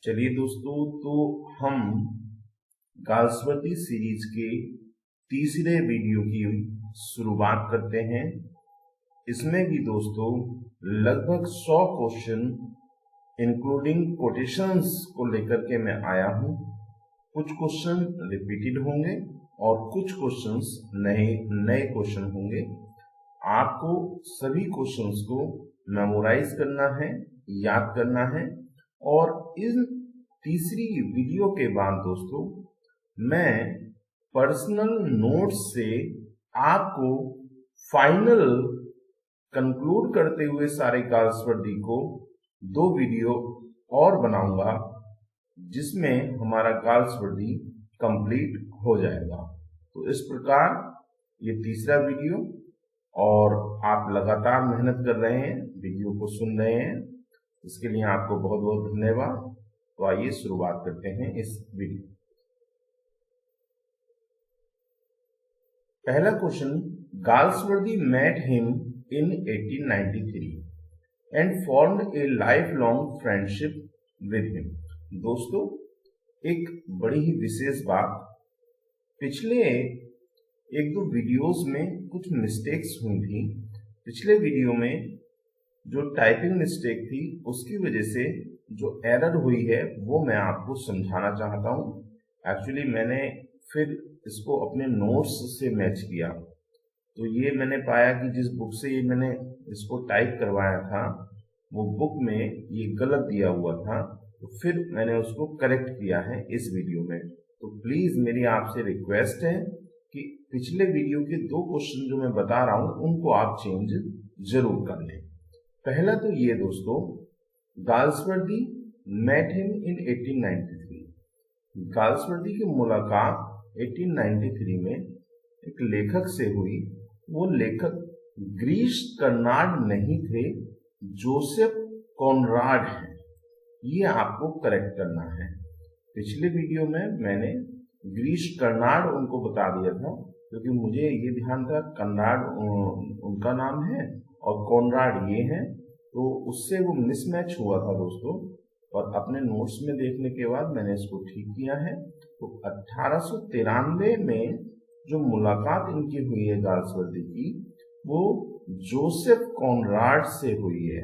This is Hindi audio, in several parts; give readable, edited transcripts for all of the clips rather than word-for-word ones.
चलिए दोस्तों, तो हम गाल्सवर्दी सीरीज के तीसरे वीडियो की शुरुआत करते हैं। इसमें भी दोस्तों लगभग 100 क्वेश्चन इंक्लूडिंग कोटेशंस को लेकर के मैं आया हूं। कुछ क्वेश्चन रिपीटेड होंगे और कुछ क्वेश्चंस नए क्वेश्चन होंगे। आपको सभी क्वेश्चंस को मेमोराइज करना है, याद करना है। और इन तीसरी वीडियो के बाद दोस्तों मैं पर्सनल नोट्स से आपको फाइनल कंक्लूड करते हुए सारे गाल्सवर्दी को 2 वीडियो और बनाऊंगा, जिसमें हमारा गाल्सवर्दी कंप्लीट हो जाएगा। तो इस प्रकार ये तीसरा वीडियो, और आप लगातार मेहनत कर रहे हैं, वीडियो को सुन रहे हैं, इसके लिए आपको बहुत बहुत धन्यवाद। तो आइए शुरुआत करते हैं इस वीडियो। पहला question, Galsworthy met him in 1893 and formed a lifelong friendship with him. दोस्तों एक बड़ी ही विशेष बात, पिछले 1-2 वीडियोस में कुछ मिस्टेक्स हुई थी। पिछले वीडियो में जो टाइपिंग मिस्टेक थी उसकी वजह से जो एरर हुई है वो मैं आपको समझाना चाहता हूँ। एक्चुअली मैंने फिर इसको अपने नोट्स से मैच किया, तो ये मैंने पाया कि जिस बुक से ये मैंने इसको टाइप करवाया था वो बुक में ये गलत दिया हुआ था, तो फिर मैंने उसको करेक्ट किया है इस वीडियो में। तो प्लीज़ मेरी आपसे रिक्वेस्ट है कि पिछले वीडियो के 2 क्वेश्चन जो मैं बता रहा हूँ उनको आप चेंज जरूर कर लें। पहला तो ये दोस्तों, Galsworthy met him in 1893। Galsworthy की मुलाकात 1893 में एक लेखक से हुई। वो लेखक ग्रीश कर्नाड नहीं थे, जोसेफ कॉनराड हैं। ये आपको करेक्ट करना है। पिछले वीडियो में मैंने ग्रीश कर्नाड उनको बता दिया था, क्योंकि मुझे ये ध्यान था कर्नाड उनका नाम है और कॉनराड ये है, तो उससे वो मिसमैच हुआ था दोस्तों। और अपने नोट्स में देखने के बाद मैंने इसको ठीक किया है। तो 1893 में जो मुलाकात इनकी हुई है गाल्सवर्दी की, वो जोसेफ कॉनराड से हुई है,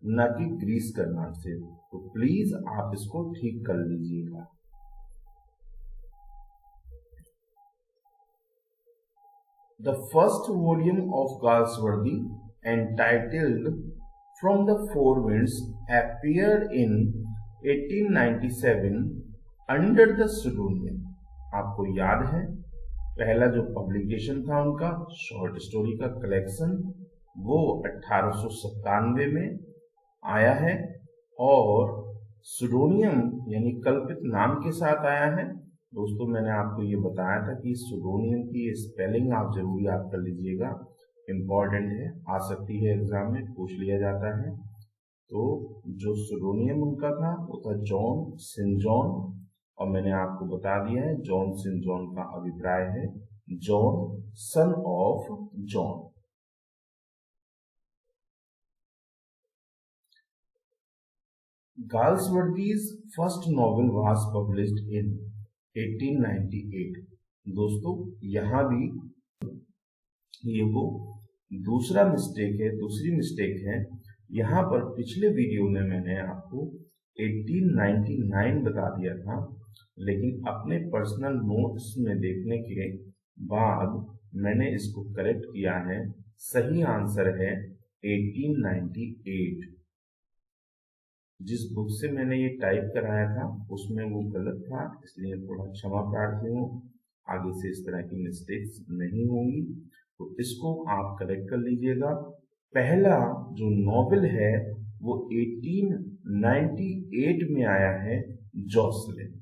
न कि ग्रीश कर्नाड से। तो प्लीज आप इसको ठीक कर लीजिएगा। The first volume of Galsworthy, entitled From the Four Winds, appeared in 1897 under the pseudonym। आपको याद है पहला जो पब्लिकेशन था उनका शॉर्ट स्टोरी का कलेक्शन, वो 1897 में आया है और सुडोनियम यानी कल्पित नाम के साथ आया है। दोस्तों मैंने आपको ये बताया था कि सुडोनियम की स्पेलिंग आप जरूर याद कर लीजिएगा, इम्पॉर्टेंट है, आ सकती है एग्जाम में, पूछ लिया जाता है। तो जो सुडोनियम उनका था वो था जॉन सेंट जॉन, और मैंने आपको बता दिया है जॉन सेंट जॉन का अभिप्राय है John son of John. Galsworthy's first novel was published in 1898। दोस्तों यहाँ भी ये वो दूसरा मिस्टेक है, दूसरी मिस्टेक है। यहाँ पर पिछले वीडियो में मैंने आपको 1899 बता दिया था, लेकिन अपने पर्सनल नोट्स में देखने के बाद मैंने इसको करेक्ट किया है। सही आंसर है 1898। जिस बुक से मैंने ये टाइप कराया था उसमें वो गलत था, इसलिए थोड़ा क्षमा प्रार्थी हूँ। आगे से इस तरह की मिस्टेक्स नहीं होंगी, तो इसको आप करेक्ट कर लीजिएगा। पहला जो नॉवेल है वो 1898 में आया है, जॉसलिन।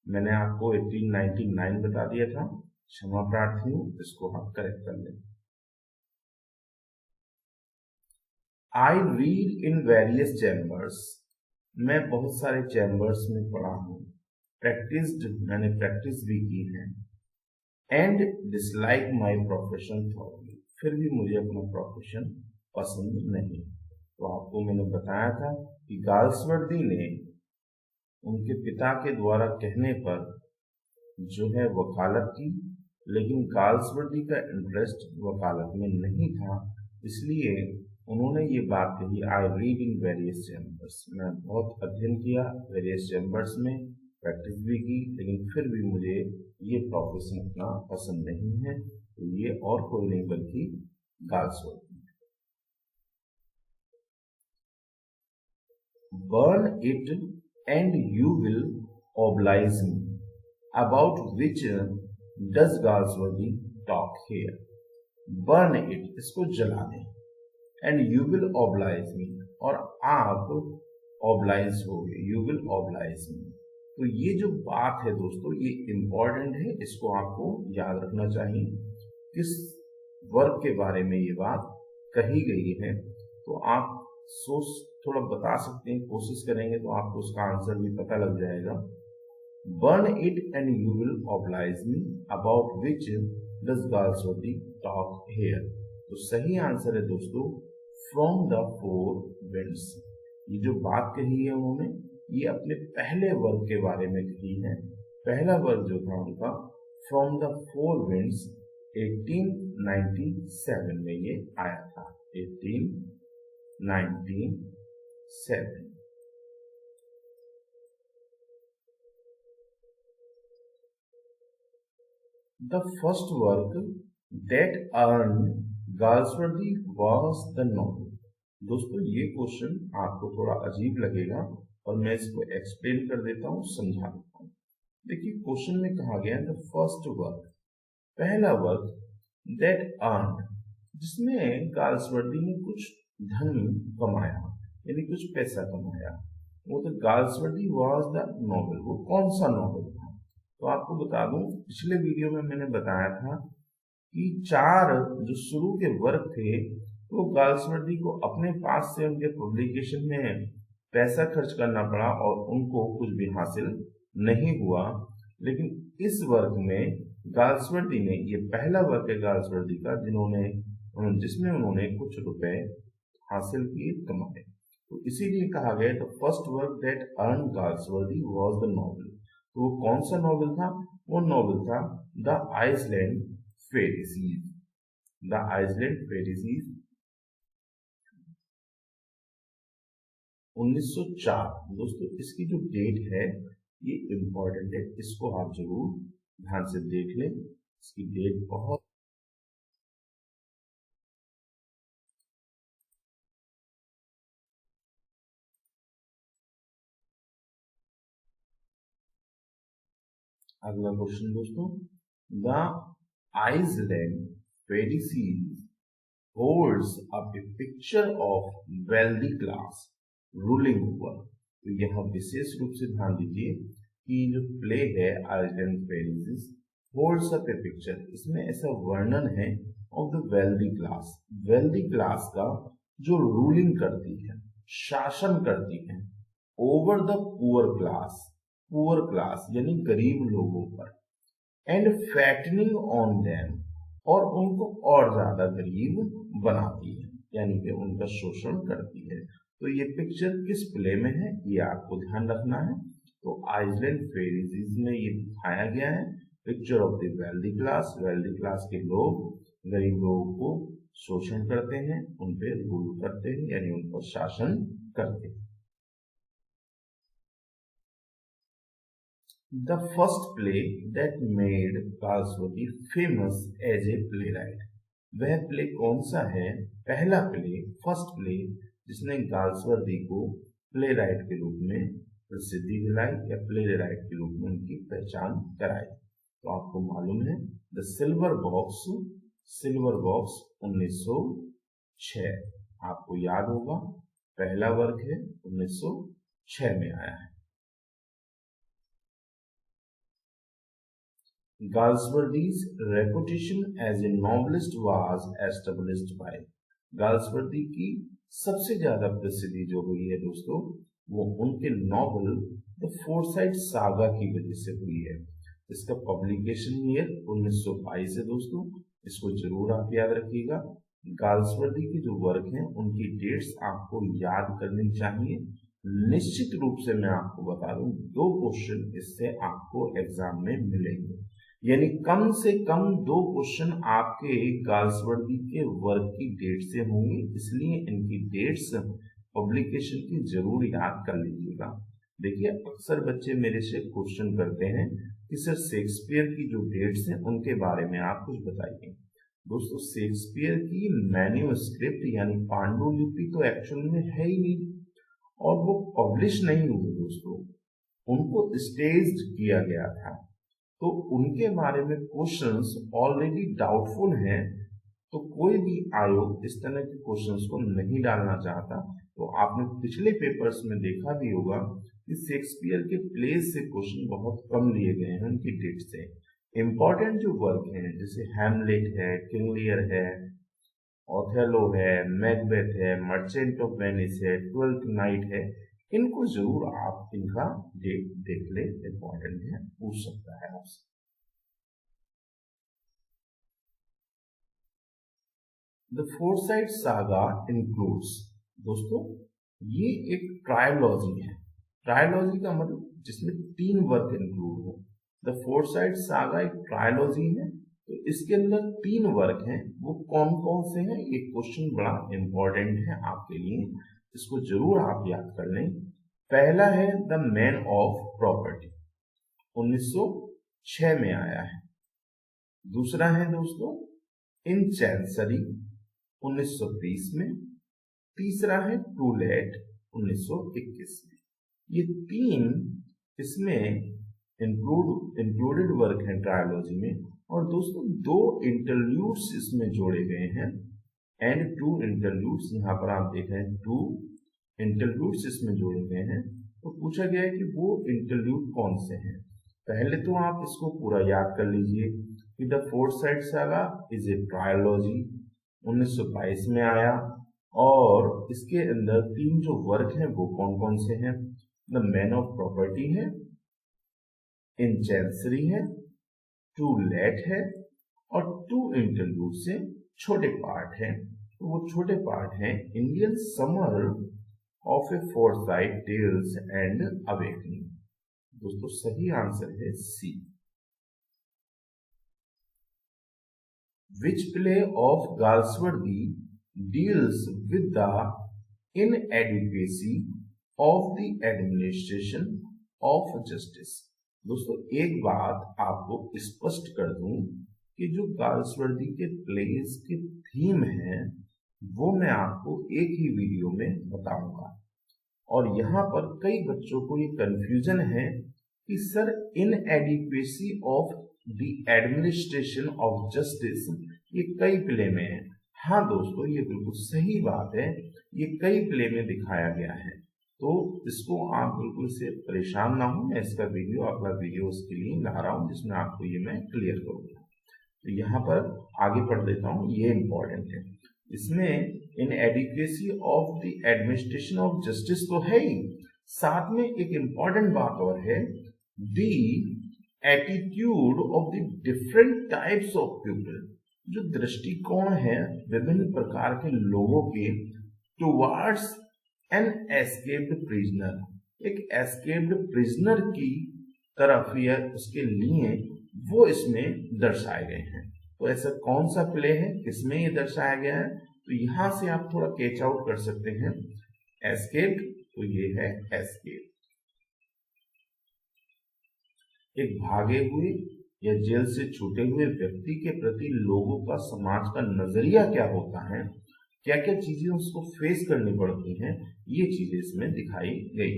मैंने आपको 1899 बता दिया था, क्षमा प्रार्थी हूँ, इसको आप करेक्ट कर लें। I read in various chambers। मैं बहुत सारे चैम्बर्स में पढ़ा हूँ। प्रैक्टिस्ड, मैंने प्रैक्टिस भी की है। And dislike my profession thoroughly, फिर भी मुझे अपना प्रोफेशन पसंद नहीं। तो आपको मैंने बताया था कि गाल्सवर्दी ने उनके पिता के द्वारा कहने पर जो है वकालत की, लेकिन गाल्सवर्दी का इंटरेस्ट वकालत में नहीं था, इसलिए उन्होंने ये बात कही, I read in various chambers, मैं बहुत अध्ययन किया वेरियस चैम्बर्स में, प्रैक्टिस भी की, लेकिन फिर भी मुझे ये प्रोफेशन उतना पसंद नहीं है। तो ये और कोई नहीं बल्कि Galsworthy. Burn it and you will oblige me. About which does Galsworthy talk here? Burn it, इसको जला दें, and you will oblige me, और आप oblige होगे, you will oblige me। तो ये जो बात है दोस्तों, ये इंपॉर्टेंट है, इसको आपको याद रखना चाहिए। किस वर्ग के बारे में ये बात कही गई है, तो आप सोच थोड़ा बता सकते हैं, कोशिश करेंगे तो आपको उसका आंसर भी पता लग जाएगा। Burn it and you will oblige me, about which does Galsworthy talk here. तो सही आंसर है दोस्तों फ्रॉम द फोर विंड्स। ये जो बात कही है उन्होंने, ये अपने पहले वर्ग के बारे में कही है। पहला वर्ग जो था उनका फ्रॉम द फोर विंड्स 1897 में ये आया था, 1897। The first work that earned Galsworthy was the novel। दोस्तों ये क्वेश्चन आपको थोड़ा अजीब लगेगा और मैं इसको एक्सप्लेन कर देता हूँ, समझा देता हूँ। देखिए क्वेश्चन में कहा गया द फर्स्ट वर्क, पहला वर्क that earned, जिसमें गाल्सवर्दी ने कुछ धन कमाया, यानी कुछ पैसा कमाया, वो तो गाल्सवर्दी वाज द नॉवेल। वो कौन सा नॉवेल था? तो आपको बता दूं, पिछले वीडियो में मैंने बताया था कि 4 जो शुरू के वर्क थे तो गाल्सवर्दी को अपने पास से उनके पब्लिकेशन में पैसा खर्च करना पड़ा और उनको कुछ भी हासिल नहीं हुआ। लेकिन इस वर्क में गाल्सवर्दी ने, ये पहला वर्क है गाल्सवर्दी का जिसमें उन्होंने कुछ रुपए हासिल किए, कमाए। तो इसीलिए कहा गया the first work that earn Galsworthy was the novel. तो वो कौन सा नॉवेल था? वो नॉवेल था the Island Pharisees. The Island Pharisees 1904। दोस्तों इसकी जो डेट है ये इंपॉर्टेंट है, इसको आप जरूर ध्यान से देख लें, इसकी डेट बहुत अगला क्वेश्चन दोस्तों, the Island Pharisees holds up a picture of wealthy class ruling over. तो यहाँ विशेष रूप से ध्यान दीजिए कि जो प्ले है Iceland Pharisees holds up a picture, इसमें ऐसा वर्णन है of the wealthy class, wealthy class का जो रूलिंग करती है, शासन करती है, over the poor class, poor class यानी गरीब लोगों पर, एंड फैटनिंग ऑन देम, और उनको और ज्यादा गरीब बनाती है, यानी कि उनका शोषण करती है। तो ये पिक्चर किस प्ले में है ये आपको ध्यान रखना है। तो आइसलैंड फेरीसीज में ये दिखाया गया है picture of the wealthy class, wealthy class के लोग गरीब लोगों को शोषण करते हैं, उन पे रूल करते हैं, यानी उन पर शासन करते हैं। The first play that made Galsworthy famous as a playwright, वह प्ले कौन सा है? पहला प्ले, फर्स्ट प्ले जिसने गाल्सवर्दी को प्ले राइट के रूप में प्रसिद्धि दिलाई या प्ले राइट के रूप में उनकी पहचान कराई। तो आपको मालूम है the Silver box, silver box 1906, आपको याद होगा पहला वर्क है, 1906 में आया है। Galsworthy's reputation as a novelist was established by, Galsworthy की सबसे ज्यादा प्रसिद्धि जो हुई है दोस्तों, वो उनके नॉवल द फोरसाइट सागा की वजह से हुई है। इसका पब्लिकेशन ईयर 1922 है दोस्तों, इसको जरूर आप याद रखिएगा। गाल्सवर्दी के जो वर्क हैं उनकी डेट्स आपको याद करनी चाहिए, निश्चित रूप से मैं आपको बता दूं 2 क्वेश्चन इससे आपको एग्जाम में मिलेंगे, यानी कम से कम 2 क्वेश्चन आपके गर्ल्स वर्दी के वर्क की डेट से होंगे, इसलिए इनकी डेट्स पब्लिकेशन की जरूर याद कर लीजिएगा। देखिए अक्सर बच्चे मेरे से क्वेश्चन करते हैं कि सर शेक्सपियर की जो डेट्स हैं उनके बारे में आप कुछ बताइए। दोस्तों शेक्सपियर की मैन्यूस्क्रिप्ट यानी पांडुलिपि तो एक्चुअल में है ही नहीं और वो पब्लिश नहीं हुए दोस्तों, उनको स्टेज्ड किया गया था, तो उनके बारे में क्वेश्चंस ऑलरेडी डाउटफुल हैं, तो कोई भी आयोग इस तरह के क्वेश्चंस को नहीं डालना चाहता। तो आपने पिछले पेपर्स में देखा भी होगा कि शेक्सपियर के प्लेस से क्वेश्चन बहुत कम लिए गए हैं उनकी डेट से। इंपॉर्टेंट जो वर्क हैं जैसे हैमलेट है, किंग लियर है, ओथेलो है, मैकबेथ है, मर्चेंट ऑफ वेनिस है, ट्वेल्थ नाइट है, इनको जरूर आप इनका डेट देख ले, इंपॉर्टेंट है, पूछ सकता है आपसे। द फोर्साइट सागा इंक्लूड्स, दोस्तों ये एक ट्रायोलॉजी है। ट्रायोलॉजी का मतलब जिसमें 3 वर्क इंक्लूड हो। द फोर्साइट सागा एक ट्रायोलॉजी है, तो इसके अंदर 3 वर्क हैं, वो कौन कौन से हैं, ये क्वेश्चन बड़ा इंपॉर्टेंट है आपके लिए, इसको जरूर आप याद कर लें। पहला है द मैन ऑफ प्रॉपर्टी, 1906 में आया है। दूसरा है दोस्तों इन चैंसरी, 1920 में। तीसरा है टू लेट, 1921 में। ये 3 इसमें इंक्लूडेड वर्क है ट्रायोलॉजी में। और दोस्तों 2 इंटरल्यूड्स इसमें जोड़े गए हैं, एंड 2 इंटरल्यूड्स, यहाँ पर आप देख रहे हैं 2 इंटरल्यूड्स इसमें जोड़े गए हैं। तो पूछा गया है कि वो इंटरल्यूड कौन से हैं। पहले तो आप इसको पूरा याद कर लीजिए कि the Forsyte saga is a trilogy, 1922 में आया, और इसके अंदर 3 जो वर्क हैं वो कौन कौन से हैं, द मैन ऑफ प्रॉपर्टी है, इन चैंसरी है, टू लेट है, और 2 इंटरल्यूड से छोटे पार्ट है। तो वो छोटे पार्ट हैं Indian summer of a Forsyte tales and awakening. दोस्तों सही आंसर है C. Which play of Galsworthy deals with the inadequacy of the administration of justice. दोस्तों एक बात आपको स्पष्ट कर दूं कि जो गाल्सवर्दी के प्लेस के थीम है वो मैं आपको एक ही वीडियो में बताऊंगा, और यहाँ पर कई बच्चों को ये कंफ्यूजन है कि sir inadequacy of the administration of justice ये कई प्ले में है। हाँ दोस्तों ये बिल्कुल सही बात है, ये कई प्ले में दिखाया गया है, तो इसको आप बिल्कुल से परेशान ना हो, मैं इसका वीडियो अगला वीडियो उसके लिए ला रहा हूँ जिसमें आपको ये मैं क्लियर करूंगा। तो यहाँ पर आगे पढ़ देता हूँ, ये इंपॉर्टेंट है। इसमें inadequacy of the administration of justice तो है ही, साथ में एक इंपॉर्टेंट बात और है, the attitude of the different types of people, जो दृष्टिकोण है विभिन्न प्रकार के लोगों के टुवार्ड्स एन एस्केप्ड प्रिजनर, एक एस्केप्ड प्रिजनर की तरफ या उसके लिए वो इसमें दर्शाए गए हैं। तो ऐसा कौन सा प्ले है, किसमें ये दर्शाया गया है, तो यहां से आप थोड़ा कैच आउट कर सकते हैं। एस्केप्ड, तो ये है एस्केप, एक भागे हुए या जेल से छूटे हुए व्यक्ति के प्रति लोगों का, समाज का नजरिया क्या होता है, क्या क्या चीजें उसको फेस करनी पड़ती हैं, ये चीजें इसमें दिखाई गई।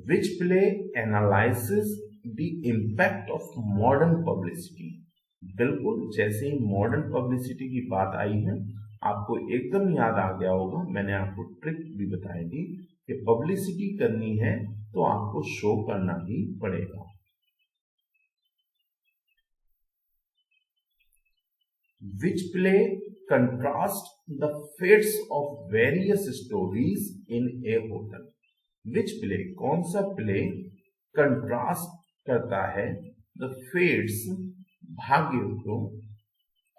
Which play analysis the impact of modern publicity. बिल्कुल जैसे ही मॉडर्न पब्लिसिटी की बात आई है आपको एकदम याद आ गया होगा, मैंने आपको ट्रिक भी बताई थी कि पब्लिसिटी करनी है तो आपको शो करना ही पड़ेगा। Which play contrast the fates of various stories in a hotel? Which play, कौन सा प्ले कंट्रास्ट करता है the fates, भाग्य को,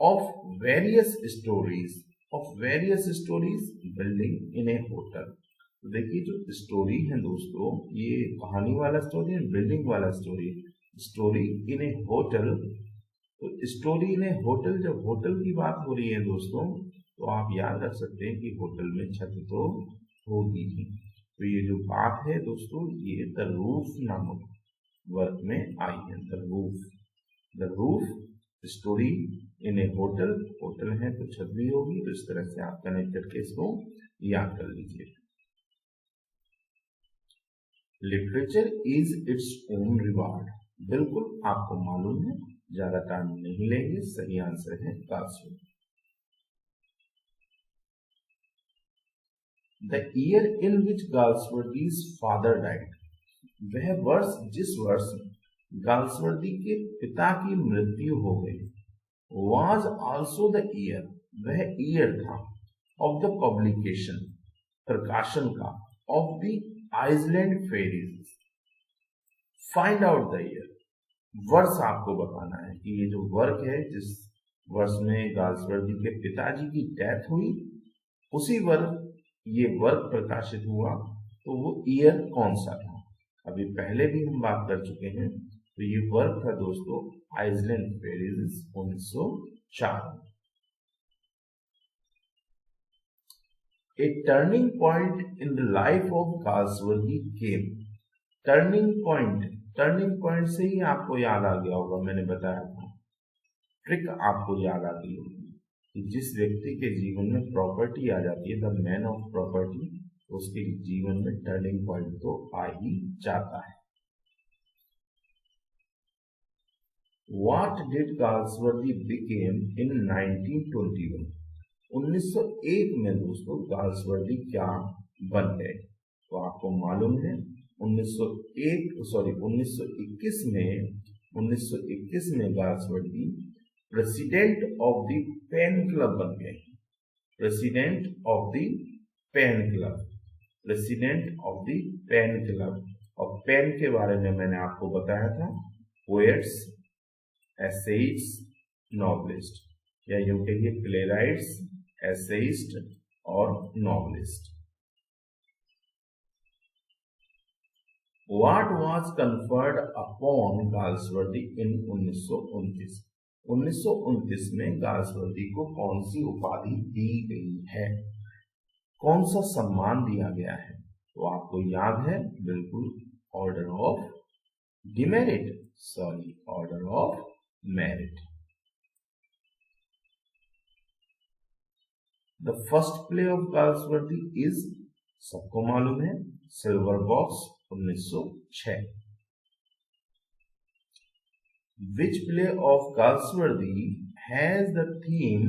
of various stories, of various stories building in a hotel। तो देखिए जो स्टोरी है दोस्तों, ये कहानी वाला स्टोरी है, बिल्डिंग वाला story. Story in A hotel, तो स्टोरी इन ए होटल, जब होटल की बात हो रही है दोस्तों, तो आप याद रख सकते हैं कि होटल में छत तो होगी ही। तो ये जो बात है दोस्तों, ये द रूफ नामक वर्क में आई है। The roof story in A hotel, hotel है तो छत भी होगी, तो इस तरह से आप कनेक्ट करके इसको याद कर लीजिए। Literature is its own reward, बिल्कुल आपको मालूम है, ज्यादा टाइम नहीं लेंगे। सही आंसर है Galsworthy. The year in which Galsworthy's father died, वह वर्ष जिस वर्ष गाल्सवर्दी के पिता की मृत्यु हो गई, was also the year, वह ईयर था, of the publication, प्रकाशन का, of the island Pharisees. Find out the year, वर्ष आपको बताना है कि ये जो वर्क है, जिस वर्ष में गाल्सवर्दी के पिताजी की डेथ हुई, उसी वर्ष ये वर्क प्रकाशित हुआ, तो वो ईयर कौन सा था। अभी पहले भी हम बात कर चुके हैं। तो ये वर्क था दोस्तों island Pharisees 1904। A turning point in the life of Galsworthy came. Turning point से ही आपको याद आ गया होगा, मैंने बताया था, ट्रिक आपको याद आ गई होगी कि जिस व्यक्ति के जीवन में प्रॉपर्टी आ जाती है, द मैन ऑफ प्रॉपर्टी, उसके जीवन में टर्निंग पॉइंट तो आ ही जाता है। What did Galsworthy became in 1921? 1901 में दोस्तों गाल्सवर्दी क्या बन गए, तो आपको मालूम है 1921 में Galsworthy president of the PEN club बन गए। President of the PEN club. और पेन के बारे में मैंने आपको बताया था, पोएट्स, एसेइस्ट, नॉवलिस्ट, या यूं कहिए प्लेराइट्स, एसेइस्ट और novelist. What was conferred upon Galsworthy in 1929? 1929 में गाल्सवर्दी को कौन सी उपाधि दी गई है, कौन सा सम्मान दिया गया है? तो आपको याद है बिल्कुल, order of demerit, order of merit. The first play of Galsworthy is, सबको मालूम है, silver box 1906। Which play of Galsworthy has the theme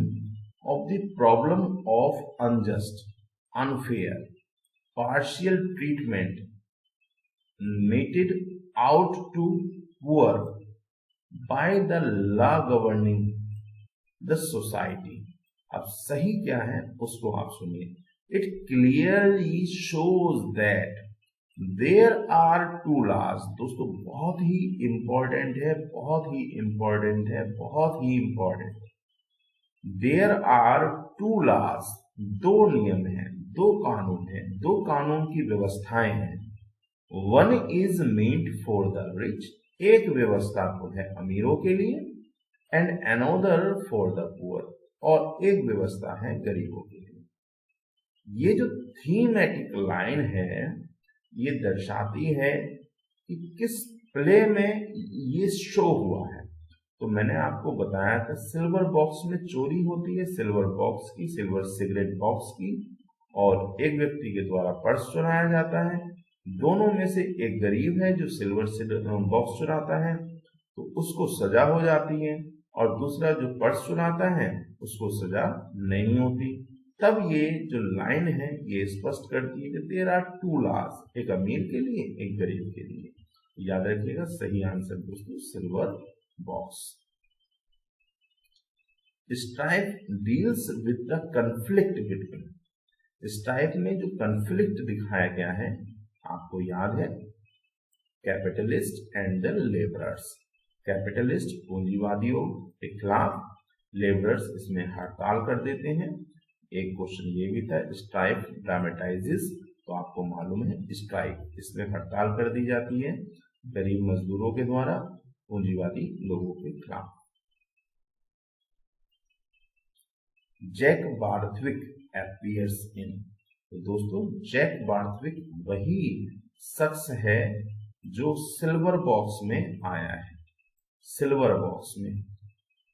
of the problem of unjust, unfair, partial treatment meted out to poor by the law governing the society? अब सही क्या है उसको आप सुनिए। It clearly shows that there are two laws। दोस्तों बहुत ही इंपॉर्टेंट है, There are two laws, दो नियम हैं, दो कानून की व्यवस्थाएं हैं। One is meant for the rich, एक व्यवस्था तो है अमीरों के लिए, and another for the poor, और एक व्यवस्था है गरीबों के लिए। ये जो थीमेटिक लाइन है, ये दर्शाती है कि किस प्ले में ये शो हुआ है। तो मैंने आपको बताया था सिल्वर बॉक्स में चोरी होती है, सिल्वर सिगरेट बॉक्स की, और एक व्यक्ति के द्वारा पर्स चुराया जाता है। दोनों में से एक गरीब है जो सिल्वर बॉक्स चुराता है, तो उसको सजा हो जाती है, और दूसरा जो पर्स चुराता है उसको सजा नहीं होती। तब ये जो लाइन है ये स्पष्ट करती है कि देयर आर टू लॉज, एक अमीर के लिए, एक गरीब के लिए। याद रखिएगा, सही आंसर दोस्तों Silver Box. Strife deals with the conflict between, Strife में जो कन्फ्लिक्ट दिखाया गया है आपको याद है, capitalist and the labourers. Capitalist पूंजीवादियों के खिलाफ, लेबरर्स इसमें हड़ताल कर देते हैं। एक क्वेश्चन ये भी था, स्ट्राइक ड्रामेटाइजेस, तो आपको मालूम है स्ट्राइक, इसमें हड़ताल कर दी जाती है गरीब मजदूरों के द्वारा पूंजीवादी लोगों के खिलाफ। जैक बार्थविक अपीयर्स इन, तो दोस्तों जैक बार्थविक वही शख्स है जो सिल्वर बॉक्स में आया है। सिल्वर बॉक्स में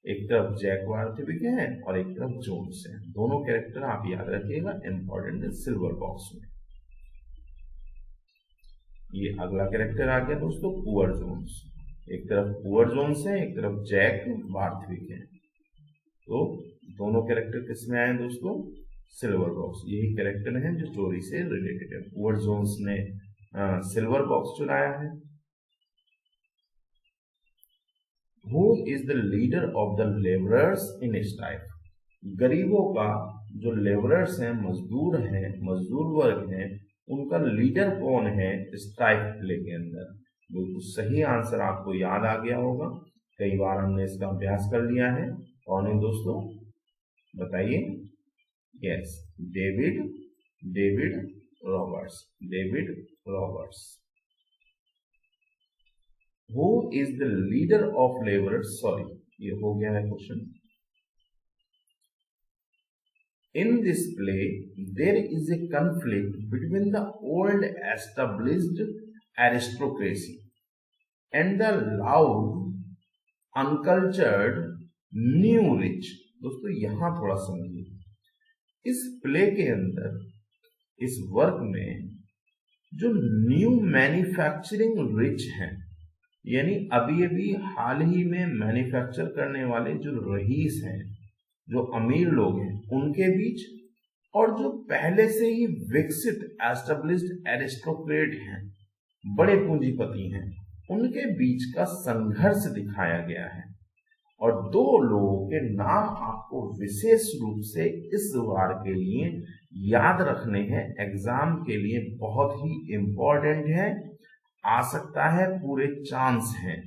एक तरफ जैक बार्थविक है और एक तरफ जोन्स है, दोनों कैरेक्टर आप याद रखिएगा, इंपॉर्टेंट है सिल्वर बॉक्स में। ये अगला कैरेक्टर आ गया दोस्तों पुअर जोन्स, एक तरफ पुअर जोन्स है, एक तरफ जैक बार्थविक है। तो दोनों कैरेक्टर किसमें आए दोस्तों? Silver box. यही कैरेक्टर है जो चोरी से रिलेटेड है। पुअर जोन्स ने सिल्वर बॉक्स चुराया है। Who is the leader of the laborers in strike? गरीबों का जो लेबरर्स हैं, मजदूर वर्ग हैं, उनका लीडर कौन है स्ट्राइक प्ले के अंदर? बिल्कुल सही आंसर आपको याद आ गया होगा, कई बार हमने इसका अभ्यास कर लिया है। कौन है दोस्तों बताइए? Yes, David Roberts. Who is the leader of laborers? Sorry, ये हो गया है question. In this play, there is a conflict between the old established aristocracy and the loud, uncultured new rich। दोस्तों यहां थोड़ा समझिए, इस प्ले के अंदर, इस वर्क में जो न्यू मैन्युफैक्चरिंग रिच हैं, यानी अभी हाल ही में मैन्युफैक्चर करने वाले जो रईस हैं, जो अमीर लोग हैं, उनके बीच, और जो पहले से ही विकसित एस्टेब्लिश्ड एरिस्टोक्रेट हैं, बड़े पूंजीपति हैं, उनके बीच का संघर्ष दिखाया गया है। और दो लोगों के नाम आपको विशेष रूप से इस बार के लिए याद रखने हैं, एग्जाम के लिए बहुत ही इंपॉर्टेंट है, आ सकता है, पूरे चांस हैं।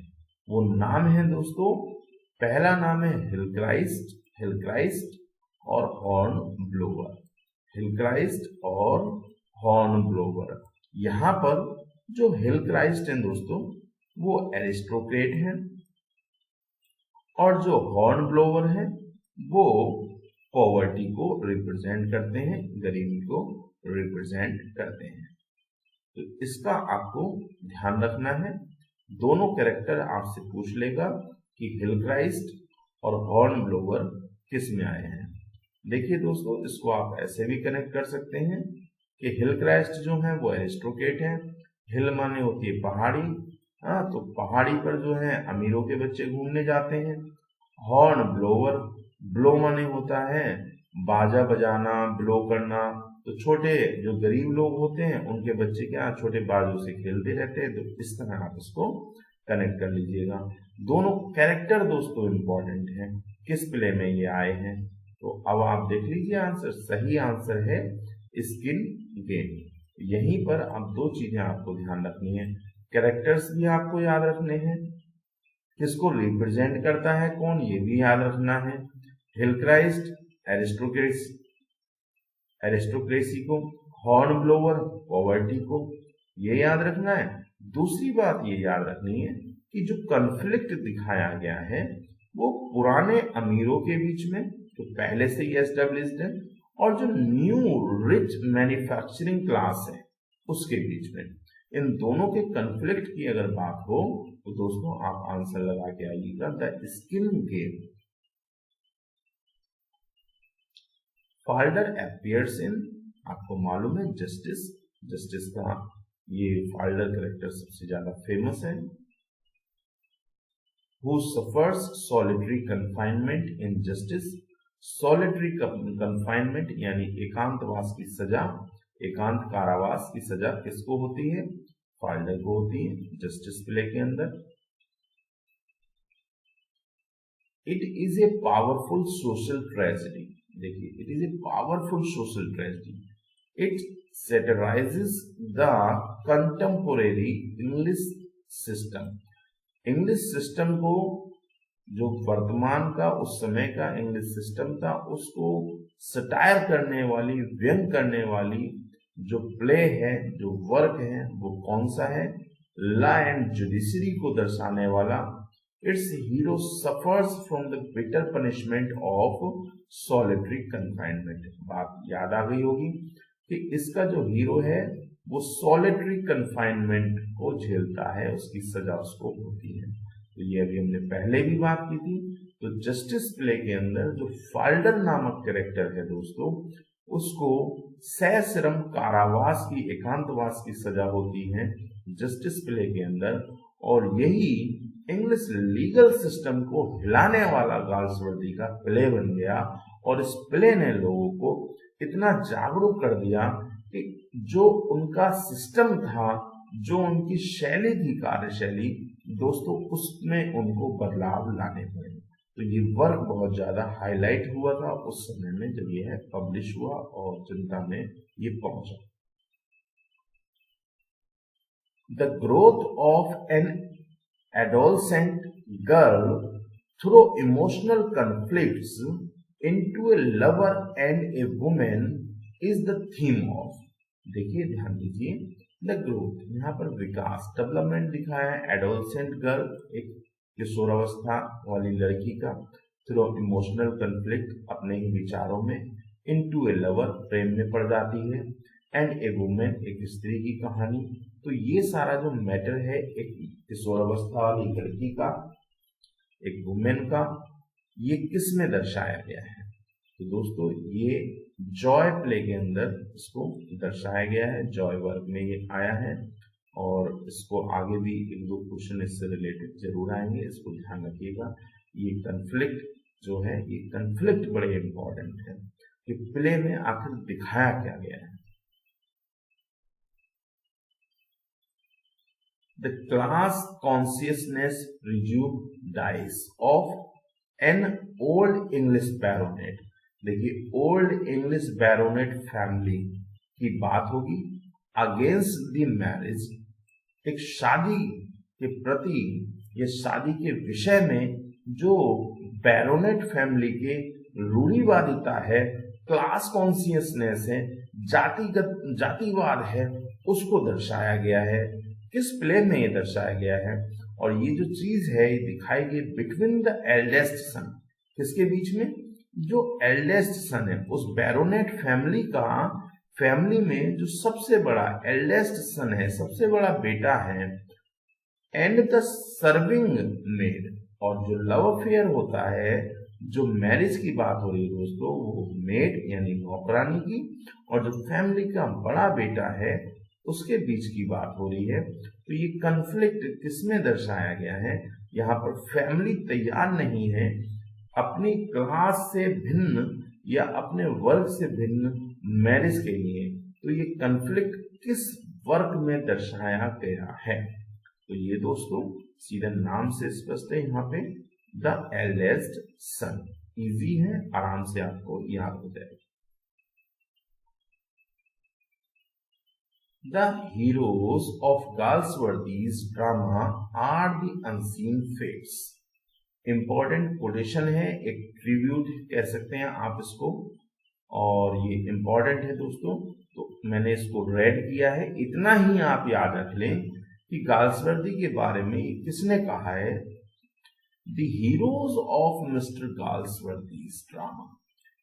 वो नाम है दोस्तों, पहला नाम है हिलक्राइस्ट और हॉर्नब्लोवर। हिलक्राइस्ट और हॉर्नब्लोवर। यहां पर जो हिलक्राइस्ट हैं दोस्तों वो एरिस्टोक्रेट हैं, और जो हॉर्नब्लोवर हैं वो पॉवर्टी को रिप्रेजेंट करते हैं, गरीबी को रिप्रेजेंट करते हैं। तो इसका आपको ध्यान रखना है। दोनों कैरेक्टर आपसे पूछ लेगा कि हिलक्राइस्ट और हॉर्नब्लोवर किस में आए हैं। देखिए दोस्तों, इसको आप ऐसे भी कनेक्ट कर सकते हैं कि हिलक्राइस्ट जो है वो एरिस्टोक्रेट है। हिल माने होती है पहाड़ी, तो पहाड़ी पर जो है अमीरों के बच्चे घूमने जाते हैं। हॉर्नब्लोवर, ब्लो माने होता है बाजा बजाना, ब्लो करना, तो छोटे जो गरीब लोग होते हैं उनके बच्चे क्या छोटे बाजों से खेलते रहते हैं। तो इस तरह आप इसको कनेक्ट कर लीजिएगा। दोनों कैरेक्टर दोस्तों इंपॉर्टेंट हैं, किस प्ले में ये आए हैं। तो अब आप देख लीजिए आंसर, सही आंसर है स्किल गेम। यहीं पर अब दो चीजें आपको ध्यान रखनी है, कैरेक्टर्स भी आपको याद रखने हैं, किसको रिप्रेजेंट करता है कौन, ये भी याद रखना है। हिलक्राइस्ट एरिस्टोक्रेसी को, हॉर्नब्लोवर पॉवर्टी को, ये याद रखना है। दूसरी बात ये याद रखनी है कि जो कॉन्फ्लिक्ट दिखाया गया है वो पुराने अमीरों के बीच में, जो पहले से ही एस्टेब्लिश्ड है, और जो न्यू रिच मैन्युफैक्चरिंग क्लास है उसके बीच में। इन दोनों के कॉन्फ्लिक्ट की अगर बात हो तो दोस्तों आप आंसर लगा के आइएगा, the skill game. Falder appears in, आपको मालूम है जस्टिस का ये फाल्डर कैरेक्टर सबसे ज्यादा फेमस है। Who suffers solitary confinement in justice? Solitary confinement यानी एकांतवास की सजा, एकांत कारावास की सजा किसको होती है? फाल्डर को होती है जस्टिस प्ले के अंदर। It is a powerful social tragedy, देखिए it is a powerful social tragedy. It satirizes the contemporary English system। English system को जो वर्तमान का उस समय का इंग्लिश सिस्टम था उसको सटायर करने वाली, व्यंग करने वाली जो प्ले है, जो वर्क है, वो कौन सा है? लॉ एंड जुडिशरी को दर्शाने वाला। It's hero suffers from the bitter punishment of solitary confinement. बात याद आ गई होगी कि इसका जो हीरो है वो सॉलिटरी कन्फाइनमेंट को झेलता है, उसकी सजा उसको होती है। तो ये अभी हमने पहले भी बात की थी। तो जस्टिस प्ले के अंदर जो फाल्डन नामक कैरेक्टर है दोस्तों, उसको सश्रम कारावास की, एकांतवास की सजा होती है जस्टिस प्ले के अंदर। और यही इंग्लिश लीगल सिस्टम को हिलाने वाला गाल्सवर्दी का प्ले बन गया। और इस प्ले ने लोगों को इतना जागरूक कर दिया कि जो उनका सिस्टम था, जो उनकी शैली थी, कार्यशैली दोस्तों, उसमें उनको बदलाव लाने पड़े। तो ये वर्क बहुत ज्यादा हाईलाइट हुआ था उस समय में जब यह पब्लिश हुआ और जनता में ये पहुंचा। The growth of an adolescent girl through emotional conflicts into a lover and a woman is the theme of। देखिए, ध्यान दीजिए, द ग्रोथ, यहाँ पर विकास, डेवलपमेंट दिखाया है एडोलसेंट गर्ल, एक किशोरावस्था वाली लड़की का, थ्रू इमोशनल कंफ्लिक्ट, अपने ही विचारों में, इनटू ए लवर, प्रेम में पड़ जाती है, एंड ए वुमेन, एक स्त्री की कहानी। तो ये सारा जो मैटर है एक किशोरावस्था वाली लड़की का, एक वुमेन का, ये किस में दर्शाया गया है? तो दोस्तों ये जॉय प्ले के अंदर इसको दर्शाया गया है, जॉय वर्क में ये आया है। और इसको आगे भी एक दो क्वेश्चन इससे रिलेटेड जरूर आएंगे, इसको ध्यान रखिएगा। ये कंफ्लिक्ट जो है, ये कंफ्लिक्ट बड़े इंपॉर्टेंट है कि प्ले में आखिर दिखाया क्या गया है। The class consciousness prejudice of an old English baronet। देखिए, ओल्ड इंग्लिश बैरोनेट फैमिली की बात होगी अगेंस्ट द मैरिज, एक शादी के प्रति या शादी के विषय में जो बैरोनेट फैमिली के रूढ़िवादिता है, क्लास कॉन्शियसनेस है, जातिवाद है, उसको दर्शाया गया है। किस प्ले में ये दर्शाया गया है? और ये जो चीज है ये दिखाई गई बिटवीन द एल्डेस्ट सन, किसके बीच में? जो एल्डेस्ट सन है उस बैरोनेट फैमिली का, फैमिली में जो सबसे बड़ा एल्डेस्ट सन है, सबसे बड़ा बेटा है, एंड द सर्विंग मेड। और जो लव अफेयर होता है, जो मैरिज की बात हो रही है दोस्तों, वो मेड यानी नौकरानी की, और जो फैमिली का बड़ा बेटा है उसके बीच की बात हो रही है। तो ये कन्फ्लिक्ट किसमें दर्शाया गया है? यहाँ पर फैमिली तैयार नहीं है अपनी क्लास से भिन्न या अपने वर्ग से भिन्न मैरिज के लिए। तो ये कन्फ्लिक्ट किस वर्ग में दर्शाया गया है? तो ये दोस्तों सीधा नाम से स्पष्ट है यहाँ पे, द एल्डेस्ट सन। इजी है, आराम से आपको याद हो जाएगा। The heroes of Galsworthy's drama are the unseen fates। Important quotation है, एक ट्रिब्यूट कह सकते हैं आप इसको, और ये इंपॉर्टेंट है दोस्तों। तो मैंने इसको रेड किया है। इतना ही आप याद रख लें कि गाल्सवर्दी के बारे में किसने कहा है? The heroes of Mr Galsworthy's drama,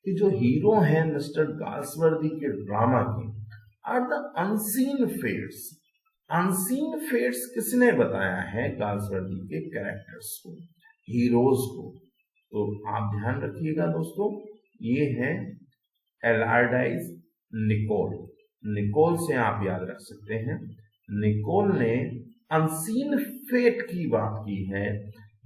कि जो हीरो हैं मिस्टर गाल्सवर्दी के ड्रामा के, are the unseen fates. Unseen fates किसने बताया है? गाल्सवर्दी के कैरेक्टर्स को, हीरोज को। तो आप ध्यान रखिएगा दोस्तों, ये है एलार्डाइज निकोल। निकोल से आप याद रख सकते हैं, निकोल ने अनसीन फेट की बात की है।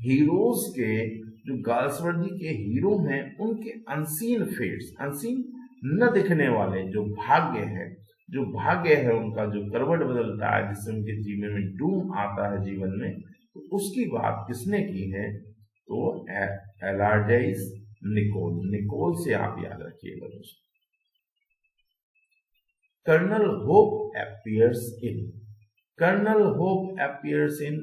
हीरोज के, जो गाल्सवर्दी के हीरो हैं, उनके अनसीन फेट्स, अनसीन न दिखने वाले जो भाग्य है, जो भाग्य है उनका, जो करवट बदलता है, जिससे उनके जीवन में डूम आता है जीवन में, तो उसकी बात किसने की है? तो एलार्डाइज निकोल। निकोल से आप याद रखिएगा दोस्तों। Colonel Hope appears in, Colonel Hope appears in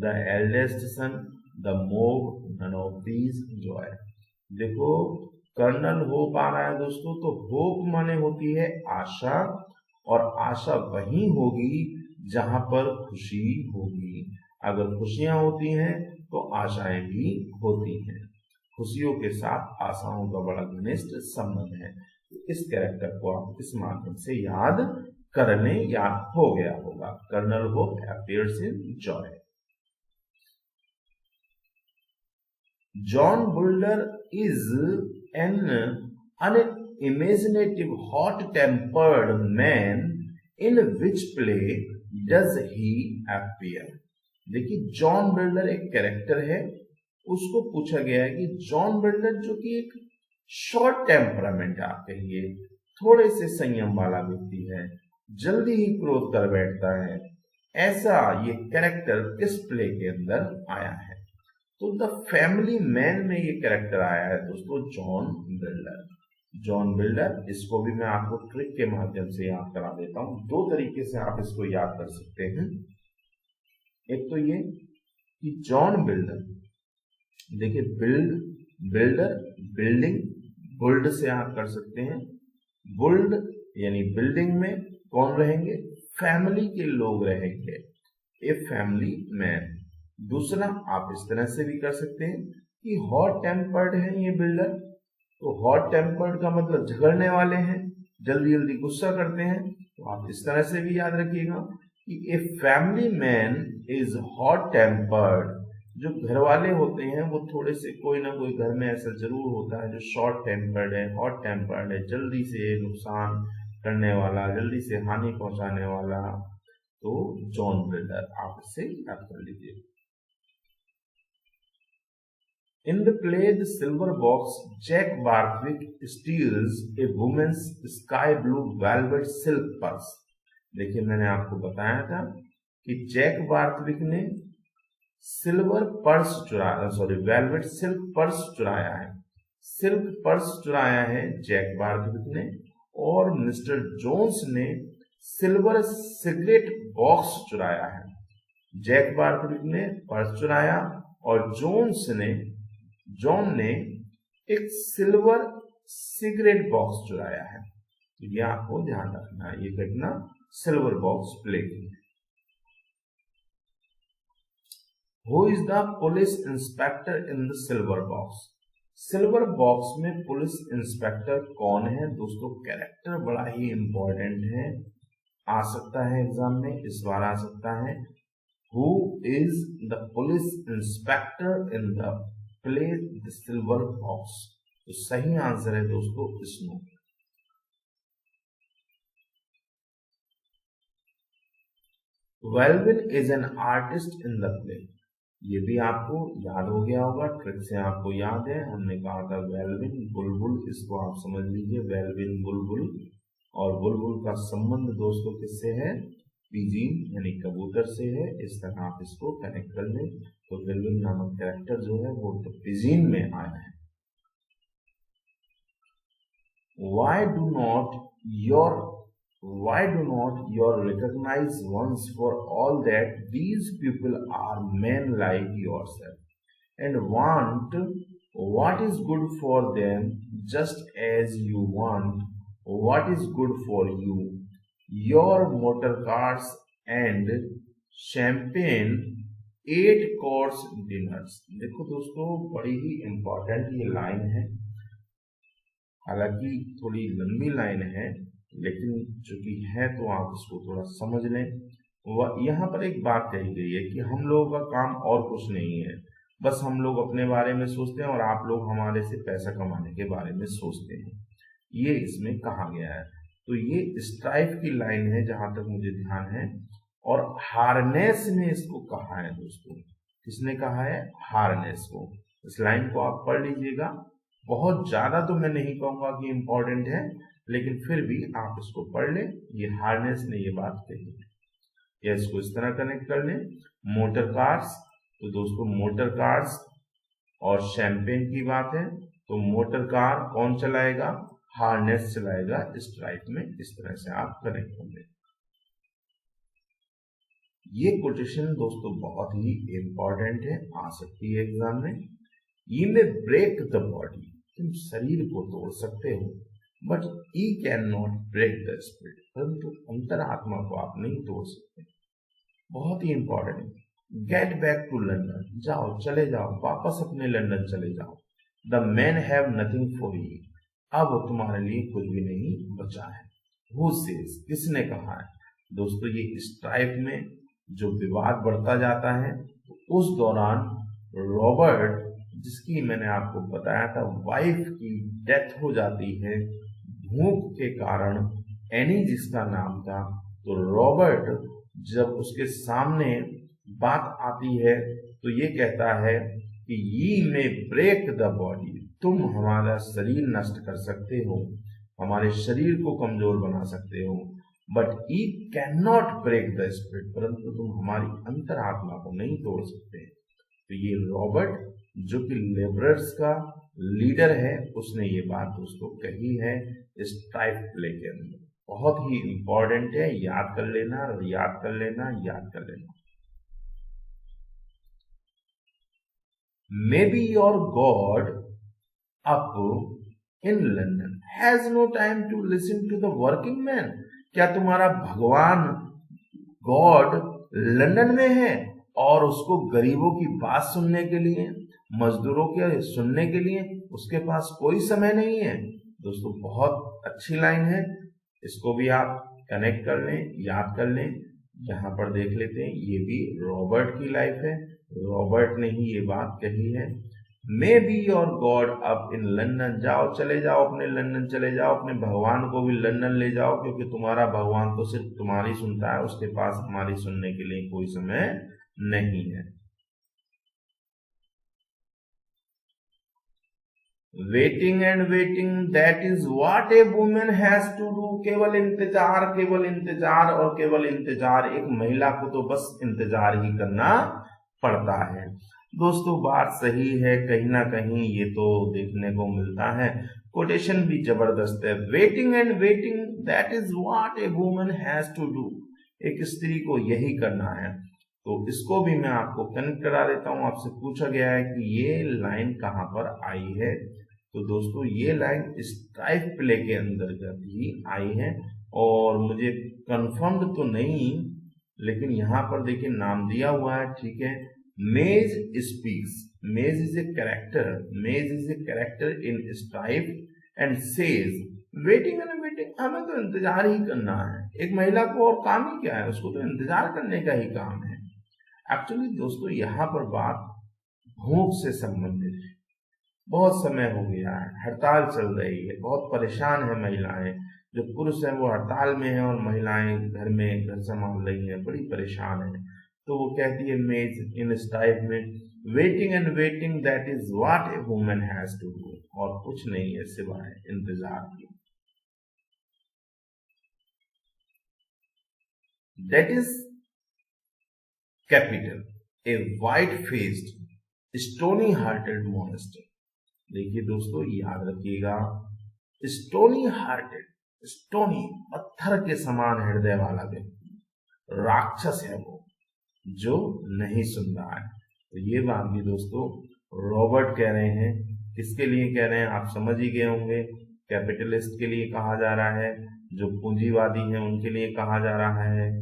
the eldest son the mob none of these joy. देखो कर्नल होप आ रहा है दोस्तों, तो होप माने होती है आशा, और आशा वही होगी जहां पर खुशी होगी। अगर खुशियां होती हैं तो आशाएं भी होती हैं। खुशियों के साथ आशाओं का बड़ा घनिष्ठ संबंध है। इस कैरेक्टर को आप इस माध्यम से याद कर लें, याद हो गया होगा। Colonel Hope appears in joy. John Boulder is an unimaginative, hot-tempered man. In which play does he appear? देखिए जॉन बिल्डर एक कैरेक्टर है, उसको पूछा गया है कि जॉन बिल्डर जो कि एक शॉर्ट टेम्परामेंट आप कहिए, थोड़े से संयम वाला व्यक्ति है, जल्दी ही क्रोध कर बैठता है, ऐसा ये कैरेक्टर किस प्ले के अंदर आया है? तो द फैमिली मैन में ये कैरेक्टर आया है दोस्तों, जॉन बिल्डर। जॉन बिल्डर, इसको भी मैं आपको ट्रिक के माध्यम से याद करा देता हूं। दो तरीके से आप इसको याद कर सकते हैं। एक तो ये कि जॉन बिल्डर, देखिए बिल्डर, बिल्डिंग, बुल्ड से आप कर सकते हैं। बुल्ड यानी बिल्डिंग में कौन रहेंगे? फैमिली के लोग रहेंगे, ए फैमिली मैन। दूसरा आप इस तरह से भी कर सकते हैं कि हॉट टेम्पर्ड है ये बिल्डर, तो हॉट टेम्पर्ड का मतलब झगड़ने वाले हैं, जल्दी जल्दी गुस्सा करते हैं। तो आप इस तरह से भी याद रखिएगा कि a family man is hot tempered. जो घर वाले होते हैं वो थोड़े से, कोई ना कोई घर में ऐसा जरूर होता है जो शॉर्ट टेम्पर्ड है, हॉट टेम्पर्ड है, जल्दी से नुकसान करने वाला, जल्दी से हानि पहुंचाने वाला। तो जॉन बिल्डर आप इसे याद कर लीजिए। In the play The Silver Box, Jack Barthwick steals a woman's sky blue velvet silk purse। देखिए मैंने आपको बताया था कि जैक बार्थविक ने सिल्वर पर्स चुराया, सॉरी वेलवेट सिल्क पर्स चुराया है। सिल्क पर्स चुराया है जैक बार्थविक ने, और मिस्टर जोन्स ने सिल्वर सिगरेट बॉक्स चुराया है। जैक बार्थविक ने पर्स चुराया और जॉन ने एक सिल्वर सिगरेट बॉक्स चुराया है। तो ये आपको ध्यान रखना है, ये घटना सिल्वर बॉक्स प्ले की है। Who is the police inspector in the Silver box? Silver box में पुलिस इंस्पेक्टर कौन है दोस्तों? कैरेक्टर बड़ा ही इंपॉर्टेंट है, आ सकता है एग्जाम में, इस बार आ सकता है। Who is the police inspector in the play the Silver Box? तो सही आंसर है दोस्तों Snow. Welwyn is an artist in the play. ये भी आपको याद हो गया होगा, ट्रिक से आपको याद है, हमने कहा था वेल्विन बुलबुल, इसको आप समझ लीजिए वेल्विन बुलबुल। और बुलबुल का संबंध दोस्तों किससे है? पिजीन यानी कबूतर से है। इस तरह आप इसको कनेक्ट कर लें। तो वेल्विन नामक कैरेक्टर जो है वो तो पिजीन में आया है। Why do not your recognize once for all that these people are men like yourself and want what is good for them just as you want what is good for you? Your motor cars and champagne 8 course dinners। देखो दोस्तों बड़ी ही इंपॉर्टेंट ये लाइन है, हालांकि थोड़ी लंबी लाइन है, लेकिन चूंकि है तो आप इसको थोड़ा समझ लें। यहाँ पर एक बात कही गई है कि हम लोगों का काम और कुछ नहीं है, बस हम लोग अपने बारे में सोचते हैं और आप लोग हमारे से पैसा कमाने के बारे में सोचते हैं, ये इसमें कहा गया है। तो ये स्ट्राइफ की लाइन है जहां तक मुझे ध्यान है, और हार्नेस ने इसको कहा है दोस्तों। किसने कहा है? हार्नेस को। इस लाइन को आप पढ़ लीजिएगा। बहुत ज्यादा तो मैं नहीं कहूंगा कि इंपॉर्टेंट है, लेकिन फिर भी आप इसको पढ़ लें। ये हार्नेस ने ये बात कही है, या इसको इस तरह कनेक्ट कर लें। मोटर कार्स, तो दोस्तों मोटर कार्स और शैंपेन की बात है, तो मोटर कार कौन चलाएगा? हार्नेस चलाएगा स्ट्राइप में। इस तरह से आप कनेक्ट कर लें। ये कोटेशन दोस्तों बहुत ही इंपॉर्टेंट है, आ सकती है एग्जाम में। ये में ब्रेक द बॉडी, तुम शरीर को तोड़ सकते हो, but ye cannot break the spirit, परंतु अंतरात्मा को आप नहीं तोड़ सकते। बहुत ही इंपॉर्टेंट है। गेट बैक टू लंदन, जाओ, चले जाओ, वापस अपने लंदन चले जाओ। The man have nothing for you, अब तुम्हारे लिए कुछ भी नहीं बचा है। हु सेज, किसने कहा है। दोस्तों ये स्ट्राइक में जो विवाद बढ़ता जाता है, तो उस दौरान रॉबर्ट, जिसकी मैंने आपको बताया था वाइफ की डेथ हो जाती है भूख के कारण, एनी जिसका नाम था, तो रॉबर्ट जब उसके सामने बात आती है तो ये कहता है कि ये में ब्रेक द बॉडी, तुम हमारा शरीर नष्ट कर सकते हो, हमारे शरीर को कमजोर बना सकते हो, but ye cannot break the spirit, परंतु तुम हमारी अंतरात्मा को नहीं तोड़ सकते। तो ये रॉबर्ट जो कि लेबरर्स का लीडर है, उसने ये बात दोस्तों कही है स्ट्राइक प्ले के अंदर। बहुत ही इंपॉर्टेंट है, याद कर लेना, याद कर लेना, याद कर लेना। Maybe your God up in London has no time to listen to the working man, क्या तुम्हारा भगवान गॉड लंदन में है और उसको गरीबों की बात सुनने के लिए, मजदूरों के सुनने के लिए उसके पास कोई समय नहीं है। दोस्तों बहुत अच्छी लाइन है, इसको भी आप कनेक्ट कर लें, याद कर लें। यहाँ पर देख लेते हैं, ये भी रॉबर्ट की लाइफ है, रॉबर्ट ने ही ये बात कही है। May be your God up in London, जाओ, चले जाओ, अपने लंदन चले जाओ, अपने भगवान को भी लंदन ले जाओ, क्योंकि तुम्हारा भगवान तो सिर्फ तुम्हारी सुनता है, उसके पास हमारी सुनने के लिए कोई समय नहीं है। Waiting and waiting, that is what a women has to do, केवल इंतजार, केवल इंतजार और केवल इंतजार। एक महिला को तो बस इंतजार ही करना पड़ता है। दोस्तों बात सही है, कहीं ना कहीं ये तो देखने को मिलता है। कोटेशन भी जबरदस्त है। Waiting and waiting, that is what a woman has to do, एक स्त्री को यही करना है। तो इसको भी मैं आपको कनेक्ट करा देता हूं। आपसे पूछा गया है कि ये लाइन कहां पर आई है, तो दोस्तों ये लाइन स्ट्राइक प्ले के अंतर्गत ही आई है, और मुझे कंफर्म तो नहीं, लेकिन यहाँ पर देखिए नाम दिया हुआ है, ठीक है। मेज स्पीक्स, मेज इज ए कैरेक्टर, मेज is a character in strike and says waiting and waiting, हमें तो इंतजार ही करना है। एक महिला को और काम ही क्या है, उसको तो इंतजार करने का ही काम है। एक्चुअली दोस्तों यहाँ पर बात भूख से संबंधित है। बहुत समय हो गया है, हड़ताल चल रही है, बहुत परेशान है महिलाएं, जो पुरुष हैं वो हड़ताल में हैं और महिलाएं घर में घर संभाल रही हैं, बड़ी परेशान है। तो वो कहती है मेज इन स्टाइल में, waiting and waiting, that is what a woman has to do, और कुछ नहीं है सिवाय इंतजार की। That is capital a white faced stony hearted monster. देखिए दोस्तों याद रखिएगा, स्टोनी हार्टेड, स्टोनी पत्थर के समान हृदय वाला व्यक्ति, राक्षस है वो जो नहीं सुन रहा है। तो ये बात भी दोस्तों रॉबर्ट कह रहे हैं। किसके लिए कह रहे हैं आप समझ ही गए होंगे, कैपिटलिस्ट के लिए कहा जा रहा है, जो पूंजीवादी हैं उनके लिए कहा जा रहा है।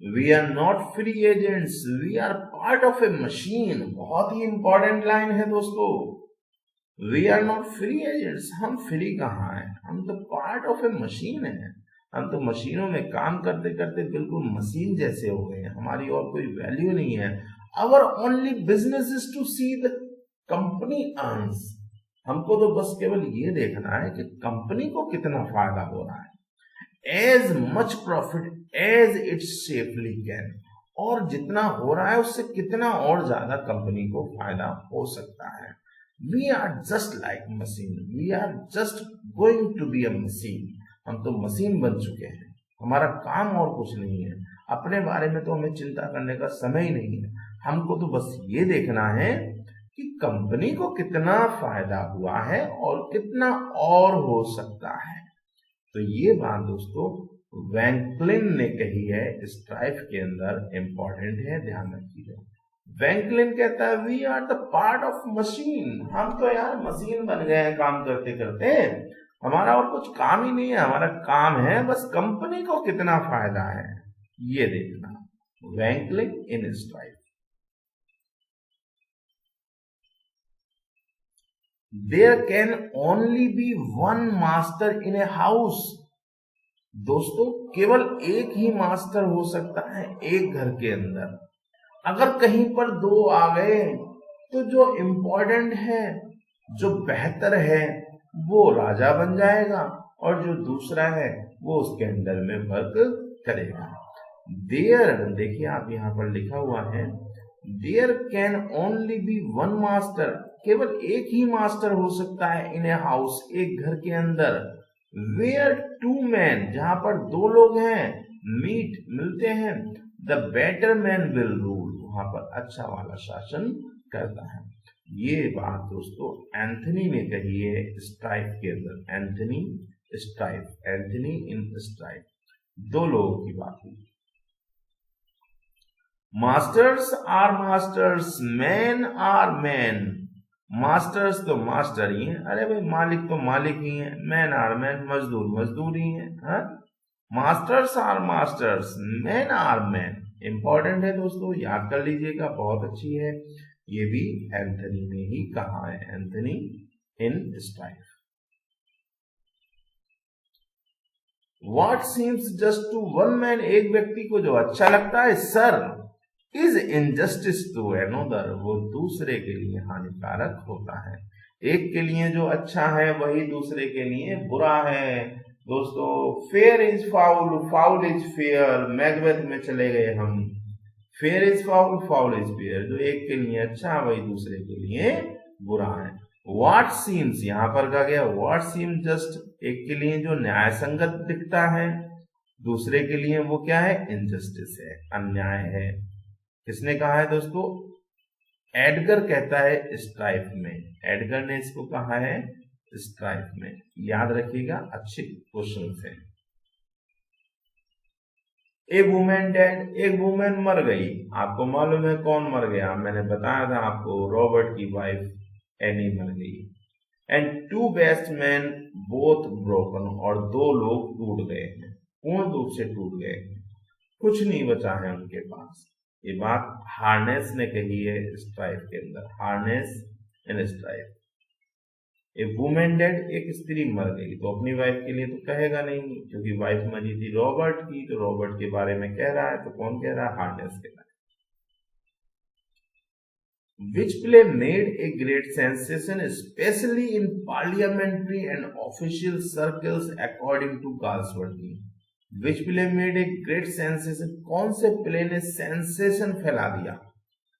We are not free agents, we are part of a machine। बहुत ही इंपॉर्टेंट लाइन है दोस्तों। We are not free agents, हम फ्री कहाँ हैं, हम तो पार्ट ऑफ ए मशीन है। हम तो मशीनों में काम करते करते बिल्कुल मशीन जैसे हो गए हैं, हमारी और कोई वैल्यू नहीं है। Our only business is to see the company earns। हमको तो बस केवल ये देखना है कि कंपनी को कितना फायदा हो रहा है। As much profit as it safely can, और जितना हो रहा है उससे कितना और ज्यादा कंपनी को फायदा हो सकता है। We are just like machine, we are just going to be a machine। हम तो मशीन बन चुके हैं, हमारा काम और कुछ नहीं है, अपने बारे में तो हमें चिंता करने का समय ही नहीं है। हमको तो बस ये देखना है कि कंपनी को कितना फायदा हुआ है और कितना और हो सकता है। तो ये बात दोस्तों वैंकलिन ने कही है, स्ट्राइफ के अंदर इंपॉर्टेंट है, ध्यान रखिएगा। वैंकलिन कहता है we are the part of machine, हम तो यार मशीन बन गए हैं काम करते करते, हमारा और कुछ काम ही नहीं है, हमारा काम है बस कंपनी को कितना फायदा है ये देखना। वैंकलिन इन strife. There can only be one master in a house। दोस्तों केवल एक ही मास्टर हो सकता है एक घर के अंदर। अगर कहीं पर दो आ गए तो जो इम्पोर्टेंट है, जो बेहतर है, वो राजा बन जाएगा और जो दूसरा है वो उसके अंदर में वर्क करेगा। देयर, देखिए आप यहाँ पर लिखा हुआ है there can only be one master, केवल एक ही मास्टर हो सकता है इन ए हाउस, एक घर के अंदर। वेयर टू मैन, जहां पर दो लोग हैं, मीट मिलते हैं, the better man will rule, वहां पर अच्छा वाला शासन करता है। ये बात दोस्तों एंथनी ने कही है स्ट्राइफ के अंदर। Anthony Strife, Anthony in Strife, दो लोगों की बात हुई। Masters are masters, men are men. Masters तो मास्टर ही हैं, अरे भाई मालिक तो मालिक ही हैं, मैन आर मैन, मजदूर मजदूर ही हैं। हाँ, masters are masters, men are men. Important है दोस्तों, याद कर लीजिएगा, बहुत अच्छी है। ये भी एंथनी ने ही कहा है, Anthony in strife. What seems just to one man, एक व्यक्ति को जो अच्छा लगता है sir, is injustice to another, वो दूसरे के लिए हानिकारक होता है। एक के लिए जो अच्छा है वही दूसरे के लिए बुरा है। दोस्तों fair is foul, foul is fair, Macbeth में चले गए हम। Fair is foul, foul is fair, जो एक के लिए अच्छा वही दूसरे के लिए बुरा है। What seems, यहां पर कहा गया what seems just, एक के लिए जो न्याय संगत दिखता है दूसरे के लिए वो क्या है, इनजस्टिस है, अन्याय है। किसने कहा है दोस्तों, एडगर कहता है स्ट्राइफ में, एडगर ने इसको कहा है स्ट्राइफ में, याद रखिएगा, अच्छे क्वेश्चन है। ए वुमेन डेड, एक वुमेन मर गई, आपको मालूम है कौन मर गया, मैंने बताया था आपको, रॉबर्ट की वाइफ एनी मर गई। And two best men both broken, और दो लोग टूट गए हैं, पूर्ण रूप से टूट गए हैं, कुछ नहीं बचा है उनके पास। ये बात हार्नेस ने कही है स्ट्राइफ के अंदर, हार्नेस इन स्ट्राइफ। ए वुमेन डेड, एक स्त्री मर गई, तो अपनी वाइफ के लिए तो कहेगा नहीं, क्योंकि वाइफ मरी थी रॉबर्ट की, तो रॉबर्ट के बारे में कह रहा है, तो कौन कह रहा है, हार्नेस कह रहा है। Which play made a great sensation, especially in parliamentary and official circles, according to Galsworthy. Which play made a great sensation, कौन से प्ले ने सेंसेशन फैला दिया,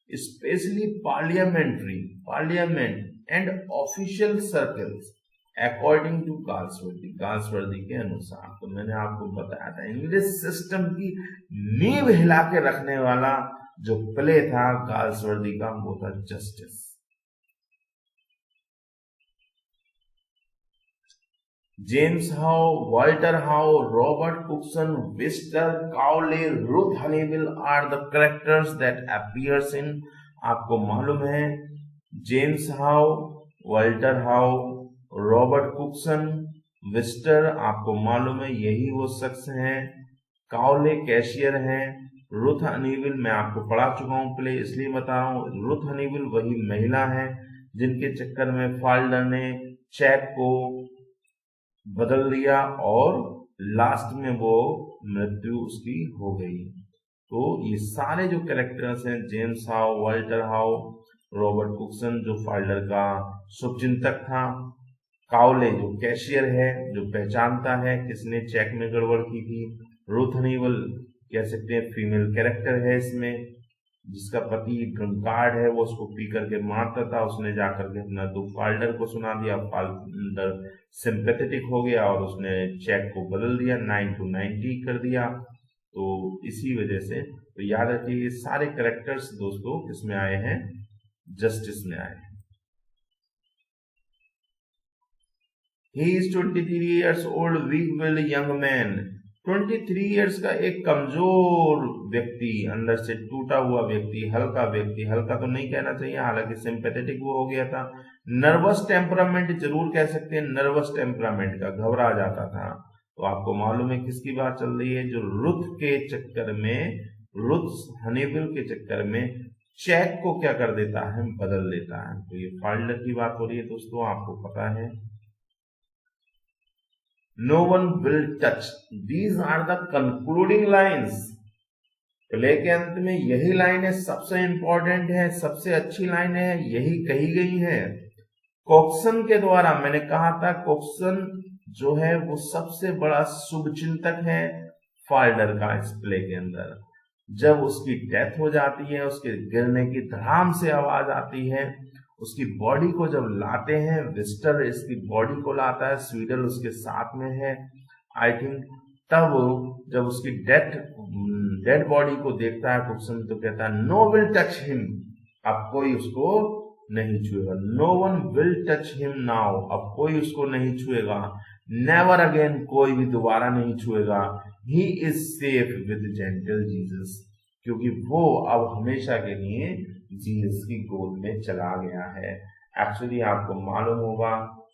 specially parliamentary, parliament and official circles, according to Galsworthy, Galsworthy के अनुसार। तो मैंने आपको बताया था इंग्लिश सिस्टम की नींव हिला के रखने वाला जो प्ले था गाल्सवर्दी का, वो था Justice. James How, Walter How, Robert Cokeson, Wister, Cowley, Ruth Honeywill are the characters that appears in, आपको मालूम है James How, Walter How, Robert Cokeson, Wister, आपको मालूम है यही वो शख्स हैं, काउले कैशियर हैं, रुथ हनीविल मैं आपको पढ़ा चुका हूं प्ले, इसलिए बता रहा हूं, रुथ हनीविल वही महिला है जिनके चक्कर में फाल्डर ने चेक को बदल दिया और लास्ट में वो मृत्यु उसकी हो गई। तो ये सारे जो कैरेक्टर्स हैं, James How, Walter How, Robert Cokeson जो फाल्डर का शुभचिंतक था, काउले जो कैशियर है जो पहचानता है किसने चेक में गड़बड़ की थी, रुथ हनीविल कह सकते हैं फीमेल कैरेक्टर है इसमें, जिसका पति ड्रंकार्ड है, वो उसको पी करके मारता था, उसने जाकर के अपना दुख फाल्डर को सुना दिया, फाल्डर सिंपैथेटिक हो गया और उसने चेक को बदल दिया, 9 to 90 कर दिया। तो इसी वजह से तो याद रखिए ये सारे कैरेक्टर्स दोस्तों किसमें आए हैं, जस्टिस में आए हैं। He is 23 years old, weak-willed young man. 23 years का एक कमजोर व्यक्ति, अंदर से टूटा हुआ व्यक्ति, हल्का तो नहीं कहना चाहिए, हालांकि सिंपैथेटिक वो हो गया था। नर्वस टेम्परामेंट जरूर कह सकते हैं, नर्वस टेम्परामेंट का, घबरा जाता था। तो आपको मालूम है किसकी बात चल रही है, जो रुथ हनीवेल के चक्कर में चेक को क्या कर देता है, बदल देता है। तो ये फाइल्डर की बात हो रही है दोस्तों, आपको पता है। No one will touch. These are the concluding lines. Play के अंत में यही लाइन है, सबसे इंपॉर्टेंट है, सबसे अच्छी लाइन है, यही कही गई है कॉक्सन के द्वारा। मैंने कहा था कॉक्सन जो है वो सबसे बड़ा शुभचिंतक है फाइल्डर का इस प्ले के अंदर। जब उसकी डेथ हो जाती है, उसके गिरने की धड़ाम से आवाज आती है, उसकी बॉडी को जब लाते हैं, विस्टर इसकी बॉडी को लाता है, स्वीडल उसके साथ में है आई थिंक, तब जब उसकी डेड बॉडी को देखता है कुक्सन, तो कहता है नो विल टच हिम, अब कोई उसको नहीं छुएगा। No one will touch him now, अब कोई उसको नहीं छुएगा। नेवर अगेन, कोई भी दोबारा नहीं छुएगा। He is safe with gentle Jesus, क्योंकि वो अब हमेशा के लिए जीसस की गोद में चला गया है। एक्चुअली आपको मालूम होगा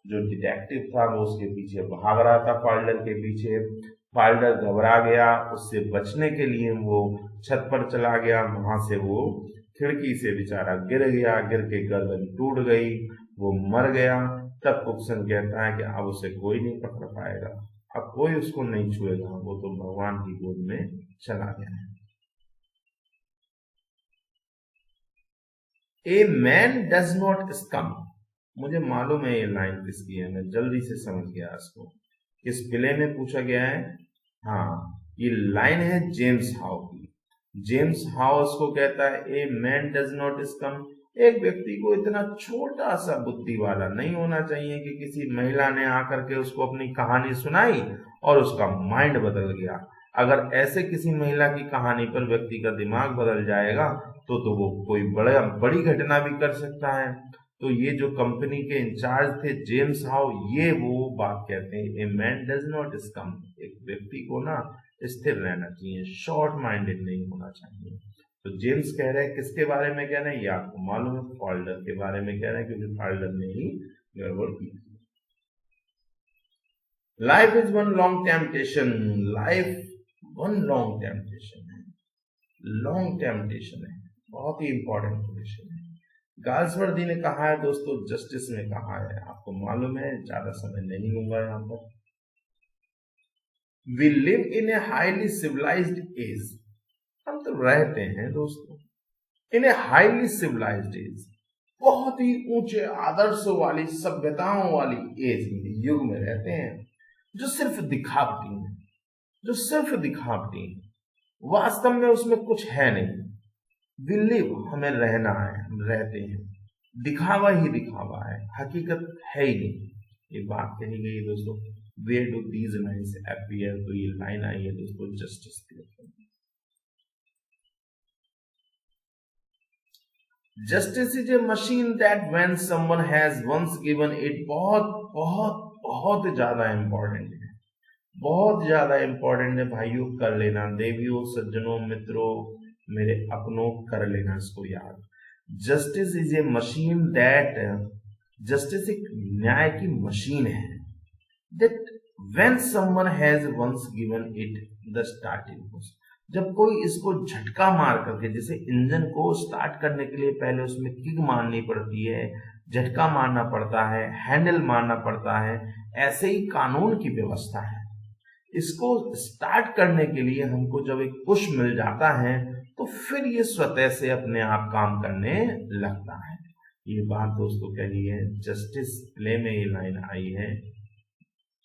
जो डिटेक्टिव था वो उसके पीछे भाग रहा था, फाइल्डर के पीछे। फाइल्डर घबरा गया, उससे बचने के लिए वो छत पर चला गया, वहां से वो खिड़की से बेचारा गिर गया, गिर के गर्दन टूट गई, वो मर गया। तब कुक्सन कहता है कि अब उसे कोई नहीं पकड़ पाएगा, अब कोई उसको नहीं छुएगा, वो तो भगवान की गोद में चला गया है। A man does not scum, मुझे मालूम है ये लाइन किसकी है, मैं जल्दी से समझ गया इसको, किस प्ले में पूछा गया है। हाँ, ये लाइन है जेम्स हाउ की। जेम्स हाउ उसको कहता है a man does not scum, एक व्यक्ति को इतना छोटा सा बुद्धि वाला नहीं होना चाहिए कि किसी महिला ने आकर के उसको अपनी कहानी सुनाई और उसका माइंड बदल गया। अगर ऐसे किसी महिला की कहानी पर व्यक्ति का दिमाग बदल जाएगा तो वो कोई बड़ी घटना भी कर सकता है। तो ये जो कंपनी के इंचार्ज थे जेम्स हाउ, ये वो बात कहते हैं a man does not scum, एक व्यक्ति को ना स्थिर रहना चाहिए, शॉर्ट माइंडेड नहीं होना चाहिए। तो जेम्स कह रहे हैं किसके बारे में कह रहे हैं, ये आपको मालूम है, फाइल्डर के बारे में कह रहे हैं, क्योंकि फाइल्डर ने ही गड़बड़ की थी। Life is one long temptation, life one long temptation है, लॉन्ग टेम्पटेशन है, बहुत ही इंपॉर्टेंट क्वेश्चन है। गाल्सवर्दी ने कहा है दोस्तों, जस्टिस में कहा है, आपको मालूम है, ज्यादा समय नहीं लूंगा यहां पर। We live in a highly civilised age, हम तो रहते हैं दोस्तों in a highly civilised age, बहुत ही ऊंचे आदर्शों वाली, सभ्यताओं वाली एज में, युग में रहते हैं, जो सिर्फ दिखावटी है, जो सिर्फ दिखावटी है, वास्तव में उसमें कुछ है नहीं। वी लिव, हमें रहना है, हम रहते हैं, दिखावा ही दिखावा है, हकीकत है ही नहीं। ये बात कही गई दोस्तों। Where do these lines appear, तो ये लाइन आई है दोस्तों जस्टिस के। Justice is a machine that when someone has once given it, बहुत बहुत बहुत ज्यादा इंपॉर्टेंट है, बहुत ज्यादा इंपॉर्टेंट है भाइयों, कर लेना, देवियों, सज्जनों, मित्रों, मेरे अपनों, कर लेना इसको याद। Justice is a machine that, justice एक न्याय की मशीन है, that when someone has once given it the starting push, जब कोई इसको झटका मार करके, जैसे इंजन को स्टार्ट करने के लिए पहले उसमें किक मारनी पड़ती है, झटका मारना पड़ता है, हैंडल मारना पड़ता है, ऐसे ही कानून की व्यवस्था है। इसको स्टार्ट करने के लिए हमको जब एक पुश मिल जाता है तो फिर ये स्वतः से अपने आप काम करने लगता है। ये बात दोस्तों कही है, जस्टिस प्ले में ये लाइन आई है,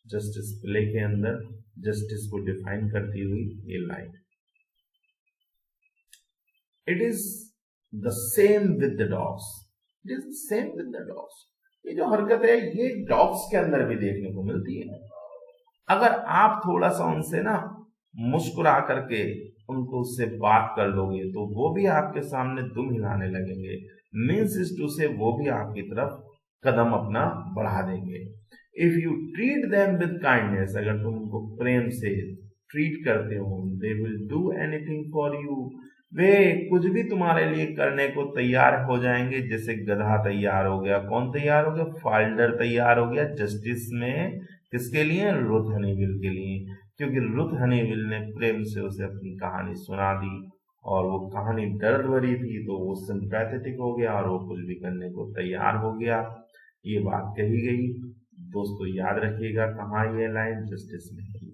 जस्टिस प्ले के अंदर जस्टिस को डिफाइन करती हुई ये line. It is the same with the dogs, it is same with the dogs. ये जो हरकत है ये डॉग्स के अंदर भी देखने को मिलती है। अगर आप थोड़ा सा उनसे ना मुस्कुरा करके उनको उससे बात कर लोगे तो वो भी आपके सामने दुम हिलाने लगेंगे, मीन्स इज टू से वो भी आपकी तरफ कदम अपना बढ़ा देंगे। If you treat them with kindness, अगर तुम उनको प्रेम से, ट्रीट करते हो, they will do anything for you, वे कुछ भी तुम्हारे लिए करने को तैयार हो जाएंगे। जैसे गधा तैयार हो गया, कौन तैयार हो गया, फाल्डर तैयार हो गया जस्टिस में, किसके लिए, रुथ हनीविल के लिए, क्योंकि रुथ हनीविल ने प्रेम से उसे अपनी कहानी सुना दी और वो कहानी दर्द भरी थी, तो वो सिंपैथेटिक हो गया और वो कुछ भी करने को तैयार हो गया। ये बात कही गई दोस्तों, याद रखिएगा कहाँ ये लाइन, जस्टिस में है।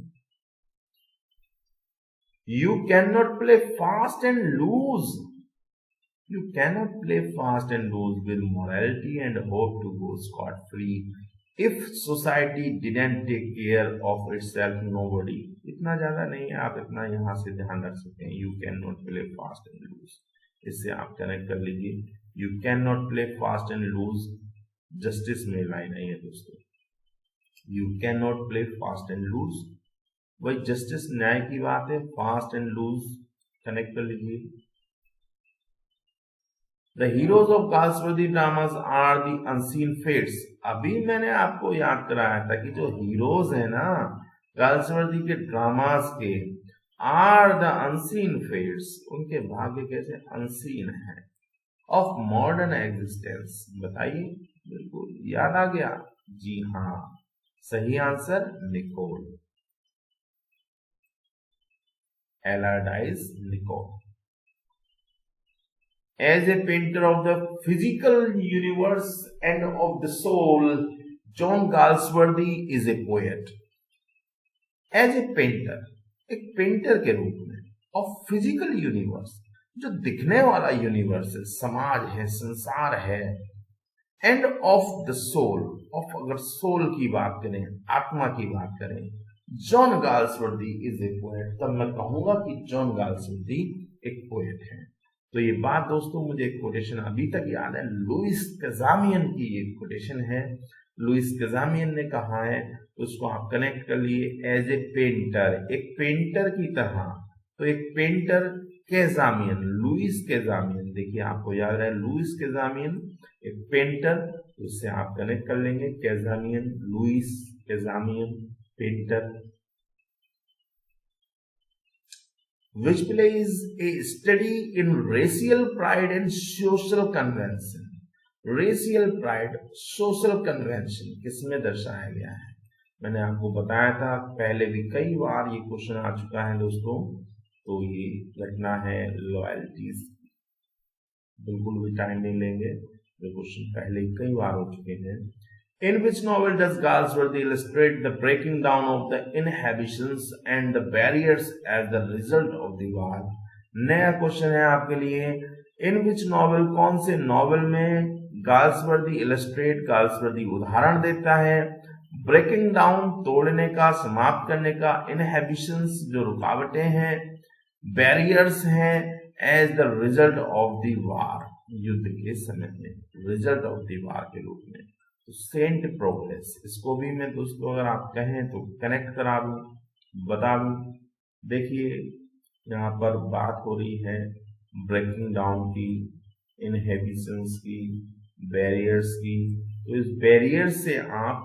You cannot play fast and lose. You cannot play fast and lose with morality and hope to go scot-free. If society didn't take care of itself, nobody. इतना ज्यादा नहीं है, आप इतना यहाँ से ध्यान रख सकते हैं। You cannot play fast and lose. इससे आप कनेक्ट कर लीजिए। You cannot play fast and lose. Justice में लाइन आई है दोस्तों। You cannot play fast and lose. वही जस्टिस न्याय की बात है, फास्ट एंड लूज कनेक्ट कर लीजिए। The heroes of Galsworthy dramas are the unseen fates. अभी मैंने आपको याद कराया था कि जो हीरोज है ना गाल्सवर्दी के ड्रामास के, आर द अनसीन फेट्स, उनके भाग्य कैसे अनसीन है, ऑफ मॉडर्न एग्जिस्टेंस। बताइए, बिल्कुल याद आ गया, जी हाँ, सही answer Nicol, Allardyce Nicol. As a painter of the physical universe and of the soul, John Galsworthy is a poet. As a painter, एक पेंटर के रूप में, of physical universe, जो दिखने वाला यूनिवर्स है, समाज है, संसार है, and of the soul, of अगर सोल की बात करें, आत्मा की बात करें, John Galsworthy is a poet, तब मैं कहूंगा कि जॉन गाल्सवर्दी एक पोएट है। तो ये बात दोस्तों, मुझे एक कोटेशन अभी तक याद है, लुइस कैज़ामियन की ये कोटेशन है। लुइस कैज़ामियन ने कहा है, उसको आप कनेक्ट कर लिए, एज ए पेंटर, एक पेंटर की तरह। तो एक पेंटर कैज़ामियन, लुइस कैज़ामियन, देखिए आपको याद है लुइस कैज़ामियन एक पेंटर, तो इससे आप कनेक्ट कर लेंगे कैज़ामियन, Louis कैज़ामियन painter, which plays a study in racial pride and social convention. Racial pride, social convention किसमें दर्शाया गया है, मैंने आपको बताया था पहले भी कई बार ये क्वेश्चन आ चुका है दोस्तों। तो ये घटना है लॉयल्टीज, बिल्कुल भी टाइम नहीं लेंगे, ये क्वेश्चन पहले ही कई बार हो चुके हैं। In which novel does Galsworthy illustrate the breaking down of the inhibitions and the barriers as the result of the war? नया क्वेश्चन है आपके लिए। In which novel, कौन से नॉवल में गाल्सवर्दी इलस्ट्रेट, गाल्सवर्दी उदाहरण देता है, ब्रेकिंग डाउन तोड़ने का, समाप्त करने का, इनहिबिशंस जो रुकावटें हैं, बैरियर्स हैं, as the result of the war, युद्ध के समय में, रिजल्ट ऑफ द वार के रूप में। सेंट प्रोग्रेस, इसको भी मैं दोस्तों अगर आप कहें तो कनेक्ट करा दूं, बता दूं। देखिए यहाँ पर बात हो रही है ब्रेकिंग डाउन की, इनहिबिशंस की, बैरियर्स की, तो इस बैरियर से आप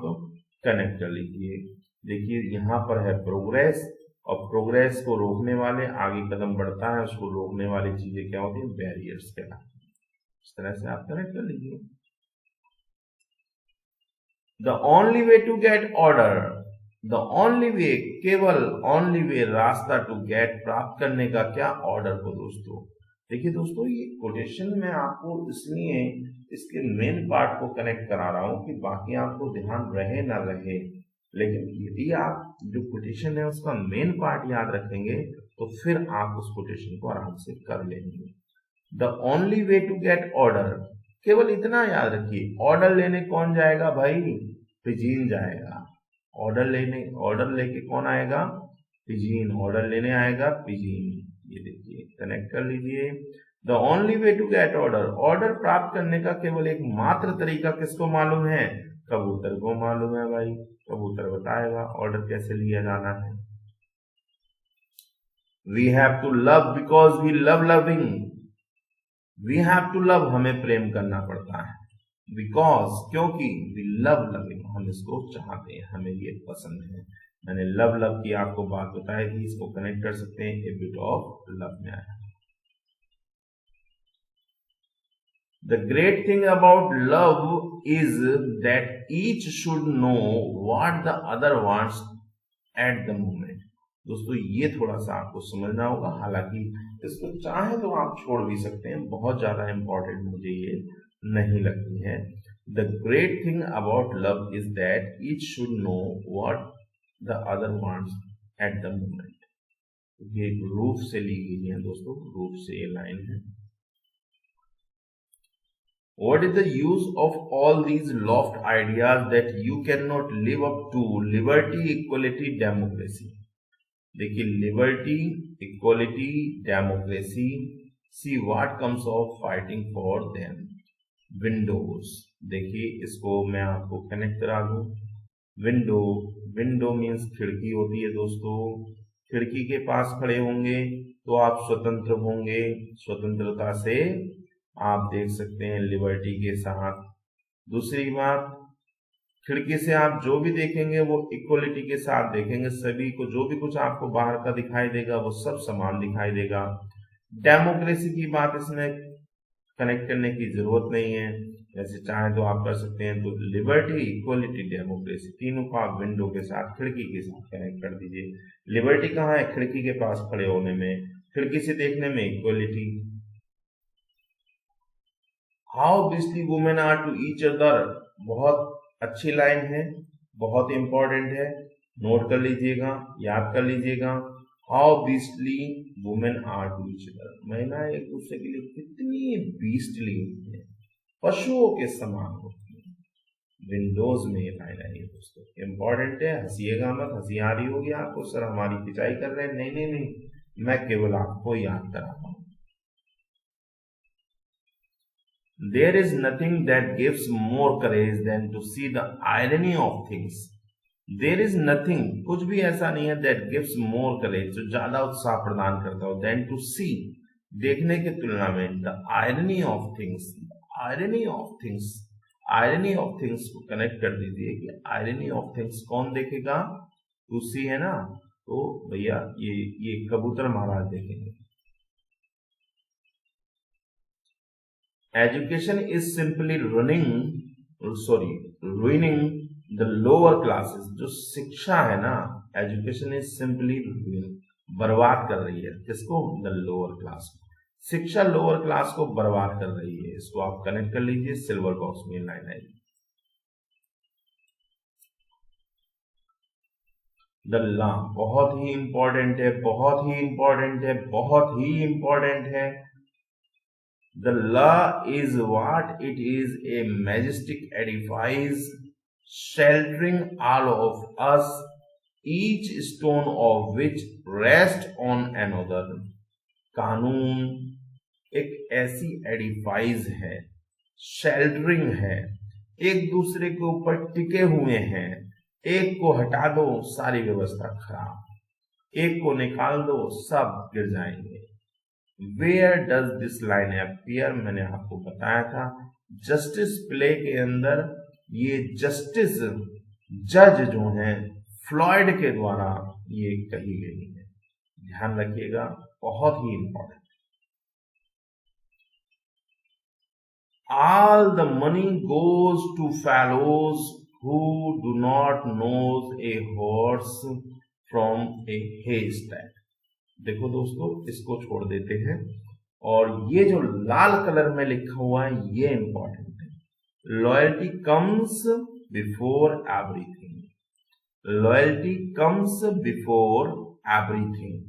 कनेक्ट कर लीजिए। देखिए यहाँ पर है प्रोग्रेस, और प्रोग्रेस को रोकने वाले, आगे कदम बढ़ता है उसको रोकने वाली चीजें क्या होती है, बैरियर्स कहलाती है। इस तरह से आप कनेक्ट कर लीजिए। The only way to get order, the only way, केवल only way, रास्ता to get, प्राप्त करने का क्या, ऑर्डर को दोस्तों। देखिए दोस्तों, ये कोटेशन मैं आपको इसलिए इसके मेन पार्ट को कनेक्ट करा रहा हूं कि बाकी आपको ध्यान रहे ना रहे, लेकिन यदि आप जो कोटेशन है उसका मेन पार्ट याद रखेंगे तो फिर आप उस कोटेशन को आराम से कर लेंगे। The only way to get order, केवल इतना याद रखिए, ऑर्डर लेने कौन जाएगा भाई, पिजीन जाएगा। ऑर्डर लेके कौन आएगा, पिजीन, ऑर्डर लेने आएगा पिजीन। ये देखिए कनेक्ट कर लीजिए। The only way to get order, order प्राप्त करने का केवल एक मात्र तरीका किसको मालूम है, कबूतर को मालूम है भाई, कबूतर बताएगा ऑर्डर कैसे लिया जाना है। We have to love because we love loving, we have to love, हमें प्रेम करना पड़ता है, बिकॉज, क्योंकि, वी लव लविंग, हम इसको चाहते हैं, हमें ये पसंद है। मैंने लव लव की आपको बात बताई थी, इसको कनेक्ट कर सकते हैं, ए बिट ऑफ लव में आया। The great thing about love is that each should know what the other wants at the moment. दोस्तों ये थोड़ा सा आपको समझना होगा, हालांकि इसको चाहे तो आप छोड़ भी सकते हैं, बहुत ज्यादा इंपॉर्टेंट मुझे ये नहीं लगती है। The great thing about love is that each should know what the other wants at the moment. ये रूफ से ली गई है दोस्तों, रूफ से ये लाइन है। What is the use of all these loft ideas that you cannot live up to? Liberty, equality, democracy. देखिए liberty, equality, democracy, see what comes of fighting for them. Windows, देखिए इसको मैं आपको कनेक्ट करा दूं। विंडो, विंडो मीन्स खिड़की होती है दोस्तों। खिड़की के पास खड़े होंगे तो आप स्वतंत्र होंगे, स्वतंत्रता से आप देख सकते हैं लिबर्टी के साथ। दूसरी बात, खिड़की से आप जो भी देखेंगे वो इक्वलिटी के साथ देखेंगे, सभी को जो भी कुछ आपको बाहर का दिखाई देगा वो सब समान दिखाई देगा। डेमोक्रेसी की बात इसमें कनेक्ट करने की जरूरत नहीं है, जैसे चाहे तो आप कर सकते हैं। तो लिबर्टी, इक्वलिटी, डेमोक्रेसी, तीनों को आप विंडो के साथ, खिड़की के साथ कनेक्ट कर दीजिए। लिबर्टी कहाँ है? खिड़की के पास खड़े होने में, खिड़की से देखने में equality. How obviously women are to each other, बहुत अच्छी लाइन है, बहुत इंपॉर्टेंट है, नोट कर लीजिएगा, याद कर लीजिएगा। How obviously women are to each other, महिलाएं एक दूसरे के लिए कितनी बीस्टली होती है, पशुओं के समान होती है। विंडोज में ये लाइन आई है दोस्तों, इंपॉर्टेंट है, हंसिएगा मत। हंसी आ रही होगी आपको, सर हमारी खिंचाई कर रहे हैं। नहीं नहीं नहीं, मैं केवल आपको याद कराता हूं। There is nothing that gives more courage than to see the irony of things. There is nothing, कुछ भी ऐसा नहीं है, that gives more courage, जो ज्यादा उत्साह प्रदान करता हो, than to see, देखने की तुलना में, the irony of things, irony of things, irony of things को कनेक्ट कर दीजिए कि irony of things कौन देखेगा? to see है ना, तो भैया ये कबूतर महाराज देखेंगे। Education is simply ruining the lower classes. जो शिक्षा है ना, एजुकेशन इज सिंपली बर्बाद कर रही है किसको? द लोअर क्लास को। शिक्षा लोअर क्लास को बर्बाद कर रही है, इसको आप कनेक्ट कर लीजिए, सिल्वर बॉक्स में लाइन आएगी। द लॉ बहुत ही इंपॉर्टेंट है, बहुत ही इंपॉर्टेंट है, बहुत ही इंपॉर्टेंट है। The law is what it is, a majestic edifice sheltering all of us, each stone of which rests on another. कानून एक ऐसी एडिफाइस है, शेल्टरिंग है, एक दूसरे के ऊपर टिके हुए हैं। एक को हटा दो सारी व्यवस्था खराब, एक को निकाल दो सब गिर जाएंगे। Where does this line appear? मैंने आपको बताया था जस्टिस प्ले के अंदर। ये जस्टिस जज जो हैं फ्लॉयड के द्वारा ये कही गई है, ध्यान रखिएगा, बहुत ही important. All the money goes to fellows who do not know a horse from a haystack. देखो दोस्तों, इसको छोड़ देते हैं, और ये जो लाल कलर में लिखा हुआ है ये इंपॉर्टेंट है। Loyalty comes before everything, loyalty comes before everything.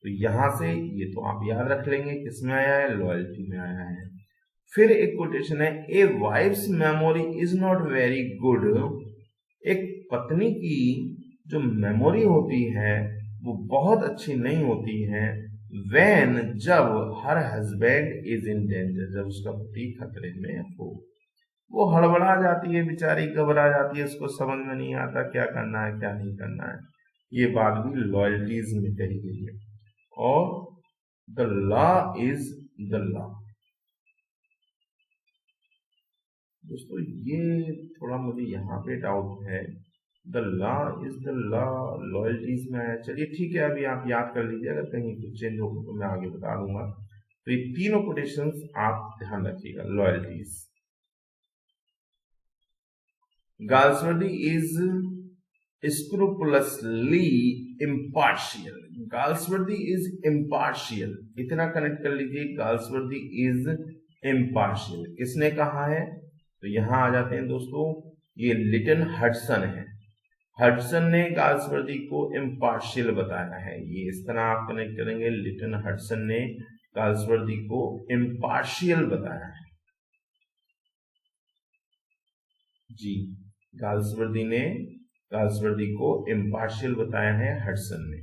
तो यहां से ये तो आप याद रख लेंगे, किसमें आया है? लॉयल्टी में आया है। फिर एक कोटेशन है, a wife's memory is not very good. एक पत्नी की जो मेमोरी होती है वो बहुत अच्छी नहीं होती है। when, जब her husband is in danger, जब उसका पति खतरे में हो। वो हड़बड़ा जाती है बेचारी, घबरा जाती है, उसको समझ में नहीं आता क्या करना है क्या नहीं करना है। ये बात भी लॉयल्टीज में कही गई है। और the law is the law. दोस्तों ये थोड़ा मुझे यहाँ पे डाउट है the law is the law, loyalties में है। चलिए ठीक है, अभी आप याद कर लीजिए, अगर कहीं कुछ चेंज हो तो मैं आगे बता दूंगा। तो ये तीनों कोटेशंस आप ध्यान रखिएगा। Loyalties, Galsworthy is scrupulously impartial, Galsworthy is impartial, इतना कनेक्ट कर लीजिए, गाल्सवर्दी इज impartial। किसने कहा है? तो यहां आ जाते हैं दोस्तों, ये लिटन हडसन है। हडसन ने गाल्सवर्दी को इम्पार्शियल बताया है। ये इस तरह आप कनेक्ट करेंगे, लिटन हडसन ने गाल्सवर्दी को इम्पार्शियल बताया है। जी, गाल्सवर्दी को इम्पार्शियल बताया है हडसन ने।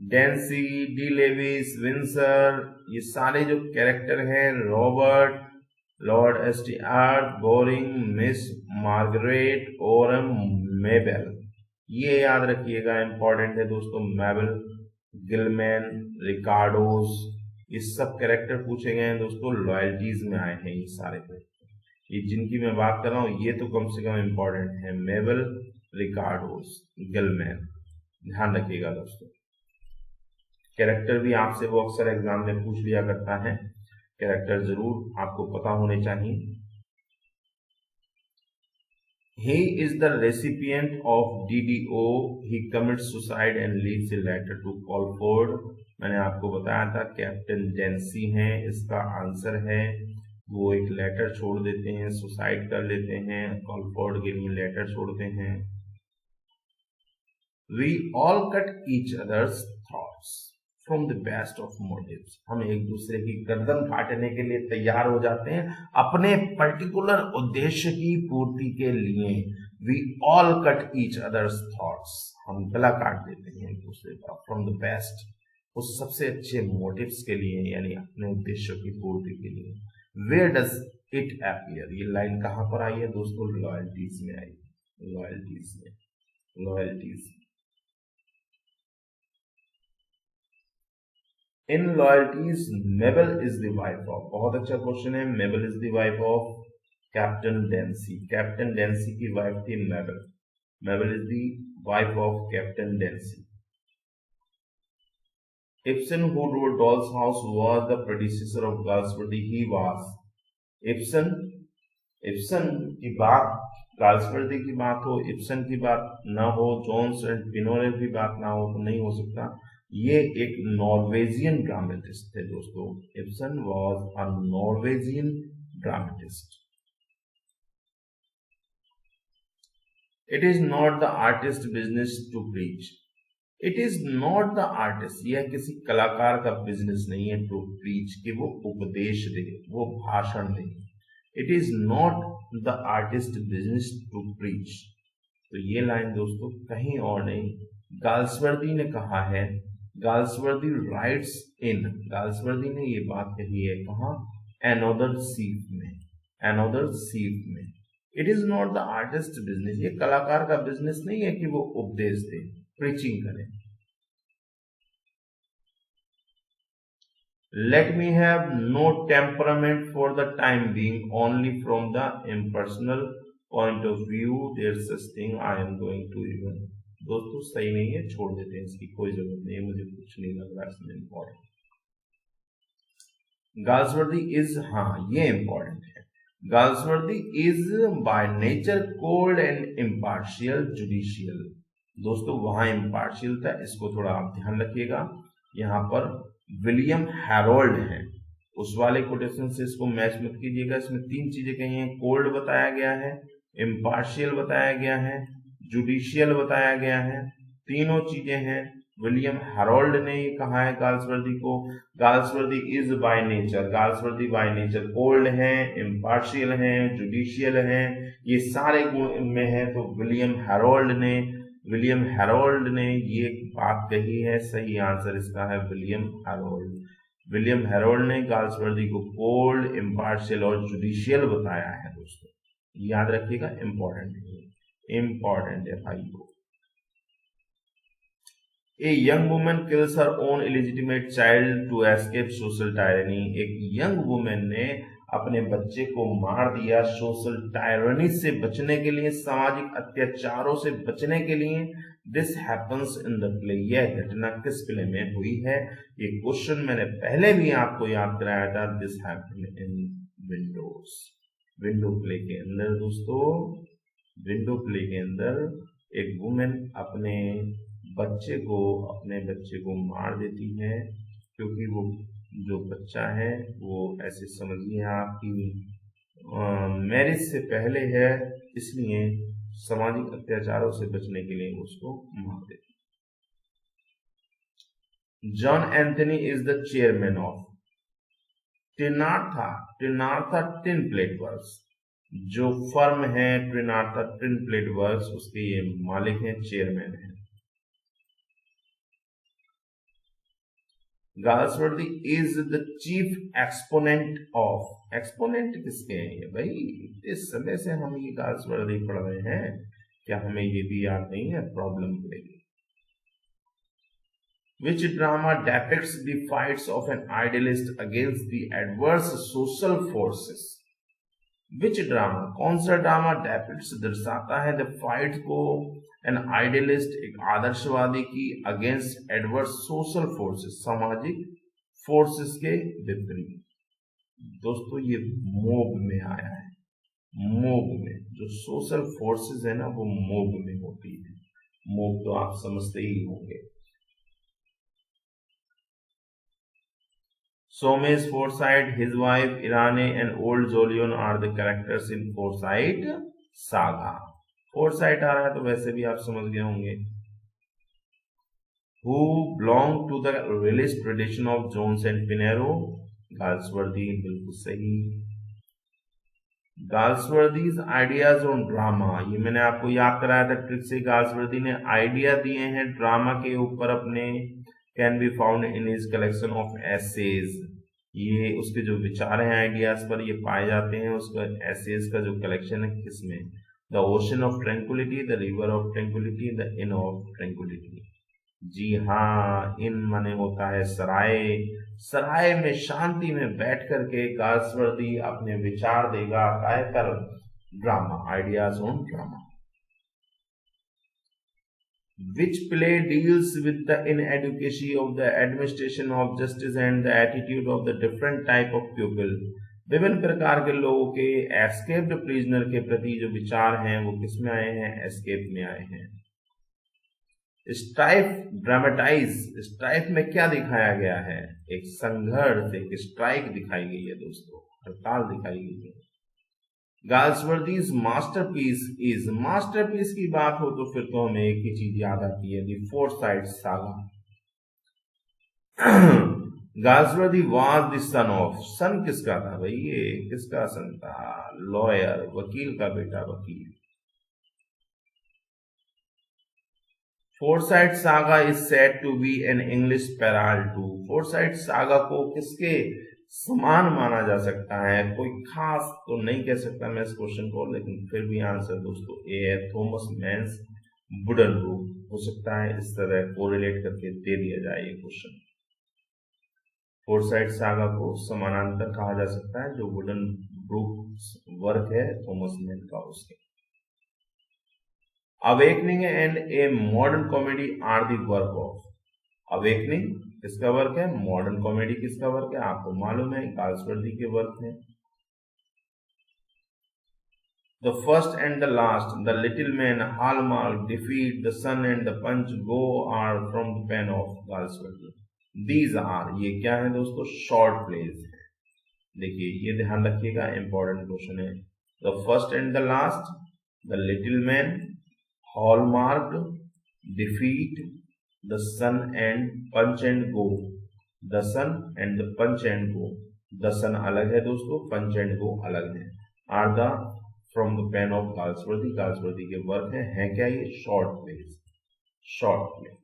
डेंसी, डी लेविस, विंसर, ये सारे जो कैरेक्टर हैं, Robert, Lord St Erth, Borring, Miss Margaret और मेबल, ये याद रखिएगा, इंपॉर्टेंट है दोस्तों। मेबल, गिलमैन, रिकार्डोस, ये सब कैरेक्टर पूछे गए हैं दोस्तों, लॉयल्टीज में आए हैं ये सारे कैरेक्टर। ये जिनकी मैं बात कर रहा हूँ ये तो कम से कम इंपॉर्टेंट है, मेबल, रिकार्डोस, गिलमैन, ध्यान रखिएगा दोस्तों। कैरेक्टर भी आपसे वो अक्सर एग्जाम में पूछ लिया करता है, कैरेक्टर जरूर आपको पता होने चाहिए। He is the recipient of DDO. He commits suicide and leaves a letter to Colford. मैंने आपको बताया था कैप्टन डेंसी हैं, इसका आंसर है। वो एक लेटर छोड़ देते हैं, सुसाइड कर लेते हैं, कॉलफोर्ड के लिए लेटर छोड़ते हैं। We all cut each other's throats from the best of motives. हम एक दूसरे की गर्दन काटने के लिए तैयार हो जाते हैं अपने पर्टिकुलर उद्देश्य की पूर्ति के लिए। We all cut each other's thoughts. हम गला काट देते हैं एक दूसरे का from the best, उस सबसे अच्छे मोटिव्स के लिए, यानी अपने उद्देश्यों की पूर्ति के लिए। Where does it appear? ये लाइन कहाँ पर आई है दोस्तों? लॉयल्टीज में आई, लॉयल्टीज में, Loyalties. In Loyalties Mabel is the wife of, बहुत अच्छा क्वेश्चन है, Mabel is the wife of Captain Dancy. Captain Dancy की वाइफ थी Mabel, Mabel is the wife of Captain Dancy. Ibsen, who wrote Doll's House, was the predecessor of Galsworthy. He was Ibsen की बात, गाल्सवर्दी की बात हो, इब्सन की बात ना हो, जोन्स एंड पिनोरे की बात ना हो तो नहीं हो सकता। ये एक नॉर्वेजियन ड्रामेटिस्ट थे दोस्तों। Ibsen was a Norwegian dramatist. It is not the artist business to preach, it is not the artist, यह किसी कलाकार का बिजनेस नहीं है टू प्रीच, कि वो उपदेश दे, वो भाषण दे। It is not the artist business to preach. तो ये लाइन दोस्तों कहीं और नहीं, गाल्सवर्दी ने कहा है। गाल्सवर्दी राइट्स इन, गाल्सवर्दी ने ये बात कही है कहाँ? एनोदर सीफ में, एनोदर सीफ में। It is not the artist business, ये कलाकार का बिजनेस नहीं है कि वो उपदेश दे, प्रीचिंग करें। Let me have no temperament for the time being, only from the impersonal point of view, there's such thing I am going to even। दोस्तों सही नहीं है, छोड़ देते हैं, इसकी कोई जरूरत नहीं है, मुझे कुछ नहीं लग रहा इसमें इम्पोर्टेंट। गाल्सवर्दी इज, हाँ ये इम्पोर्टेंट है, Galsworthy is by nature cold and impartial judicial. दोस्तों वहां इम्पार्शियल था, इसको थोड़ा आप ध्यान रखिएगा। यहाँ पर विलियम हैरोल्ड है, उस वाले कोटेशन से इसको मैच मत कीजिएगा। इसमें तीन चीजें कही हैं, कोल्ड बताया गया है, इम्पार्शियल बताया गया है, जुडिशियल बताया गया है, तीनों चीजें हैं। विलियम हैरोल्ड ने ये कहा है गाल्सवर्दी को। Galsworthy is by nature, Galsworthy by nature cold है, इम्पार्शियल है, जुडिशियल है, ये सारे गुण इनमें है। तो विलियम हैरोल्ड ने ये बात कही है, सही आंसर इसका है विलियम हैरोल्ड। विलियम हैरोल्ड ने गाल्सवर्दी को कोल्ड, इम्पार्शियल और जुडिशियल बताया है दोस्तों, याद रखिएगा, इंपॉर्टेंट है भाई को। A young woman kills her own illegitimate child to escape social tyranny। एक यंग वुमेन ने अपने बच्चे को मार दिया सोशल टायरनी से बचने के लिए, सामाजिक अत्याचारों से बचने के लिए। This happens in the play, यह घटना किस प्ले में हुई है? ये क्वेश्चन मैंने पहले भी आपको याद कराया था। This happen in Windows, window play के अंदर दोस्तों, विंडो प्ले के अंदर एक वुमेन अपने बच्चे को मार देती है, क्योंकि वो जो बच्चा है वो ऐसे समझिए आपकी मैरिज से पहले है, इसलिए सामाजिक अत्याचारों से बचने के लिए उसको मार देती है। John Anthony is the chairman of Trenartha, Trenartha tin plate works, जो फर्म है ट्रिनार्था टिन प्लेट वर्क्स, उसके ये मालिक हैं, चेयरमैन है। Galsworthy is the chief exponent of, exponent किसके हैं ये भाई? इस समय से हम ये गाल्सवर्दी पढ़ रहे हैं, क्या हमें ये भी याद नहीं है? प्रॉब्लम पड़ेगी। Which drama depicts the fights of an idealist against the adverse social forces? Which drama, कौन सा ड्रामा depicts, दर्शाता है, the fight को, an idealist, एक आदर्शवादी की, against adverse social forces, सामाजिक forces के विपरीत। दोस्तों ये मोब में आया है, मोब में जो सोशल फोर्सेस है ना वो मोब में होती है। मोब तो आप समझते ही होंगे। Somesh Forsyth, his wife Irane and old Jolyon are the characters in Forsyth saga. Forsyth आ रहा है तो वैसे भी आप समझ गए होंगे। Who belong to the realist tradition of Jones and Pinero? Galsworthy, बिल्कुल सही। Galsworthy's ideas on drama, ये मैंने आपको याद कराया था ट्रिक से। गाल्सवर्दी ने आइडिया दिए हैं ड्रामा के ऊपर अपने, can be found in his collection of essays, ये उसके जो विचार हैं आइडियाज पर ये पाए जाते हैं उसका एसेज का जो कलेक्शन है किसमें? The ocean of tranquillity, the river of tranquillity, the inn of tranquillity. जी हाँ, इन माने होता है सराय, सराय में शांति में बैठ करके गाल्सवर्दी अपने विचार देगा काय कर drama, ideas on drama. Which play deals with the inadequacy of the administration of justice and the attitude of the different type of people? विभिन्न प्रकार के लोगों के एस्केप्ड प्रिजनर के प्रति जो विचार हैं वो किसमें आए हैं? एस्केप में आए हैं। स्ट्राइफ ड्रामेटाइज, स्ट्राइफ में क्या दिखाया गया है? एक संघर्ष, एक स्ट्राइक दिखाई गई है दोस्तों, हड़ताल दिखाई गई है। गाल्सवर्दीज मास्टरपीस इज, मास्टरपीस की बात हो तो फिर तो हमें एक ही चीज याद आती है, the Forsyte Saga. Galsworthy was the son of, son किसका था भाई? ये किसका सन था? लॉयर, वकील का बेटा, वकील। Forsyte Saga is said to be an English parallel, Forsyte Saga को किसके समान माना जा सकता है? कोई खास तो नहीं कह सकता मैं इस क्वेश्चन को, लेकिन फिर भी आंसर दोस्तों ए है, थॉमस मैन्स वुडनब्रूक हो सकता है। इस तरह कोरिलेट करके दे दिया जाए ये क्वेश्चन। फोरसाइथ सागा को समानांतर कहा जा सकता है जो वुडनब्रूक वर्क है थॉमस मैन का, उसके। Awakening and a modern comedy are the work of, awakening किसका वर्क है? मॉडर्न कॉमेडी किसका वर्क है? आपको मालूम है गाल्सवर्दी के वर्क है। The first and the last, the little man, hallmark, defeat, the sun and the punch go are from the pen of Galsworthy. These are, ये क्या है दोस्तों? शॉर्ट प्लेज है। देखिए ये ध्यान रखिएगा, इंपॉर्टेंट क्वेश्चन है। The first and the last, the little man, hallmark, defeat, the sun and punch and go, the sun and the punch and go, the sun अलग है दोस्तों, पंच एंड गो अलग है, are the from the pen of Galsworthy, Galsworthy के वर्क है क्या ये? Short plays, short play.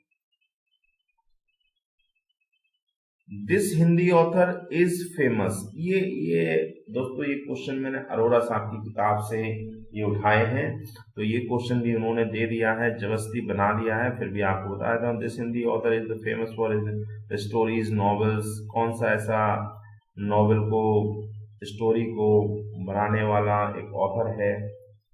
This Hindi author is famous, ये दोस्तों ये क्वेश्चन मैंने अरोड़ा साहब की किताब से ये उठाए हैं, तो ये क्वेश्चन भी उन्होंने दे दिया है, जबरदस्ती बना दिया है, फिर भी आपको बताया था। This Hindi author is the famous for his stories, novels, कौन सा ऐसा नॉवेल को स्टोरी को बनाने वाला एक ऑथर है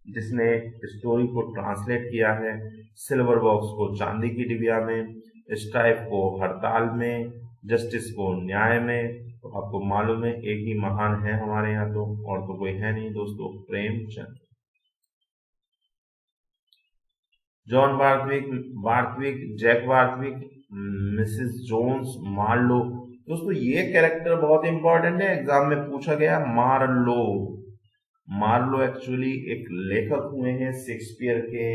जिसने स्टोरी को ट्रांसलेट किया है। सिल्वर बॉक्स को चांदी की डिबिया में, स्ट्राइप को हड़ताल में, जस्टिस को न्याय में। तो आपको मालूम है एक ही महान है हमारे यहाँ, तो और तो कोई है नहीं दोस्तों, Premchand. John Barthwick, Jack Barthwick, Mrs Jones, Marlow. दोस्तों ये कैरेक्टर बहुत इंपॉर्टेंट है, एग्जाम में पूछा गया। मार्लो एक्चुअली एक लेखक हुए हैं शेक्सपियर के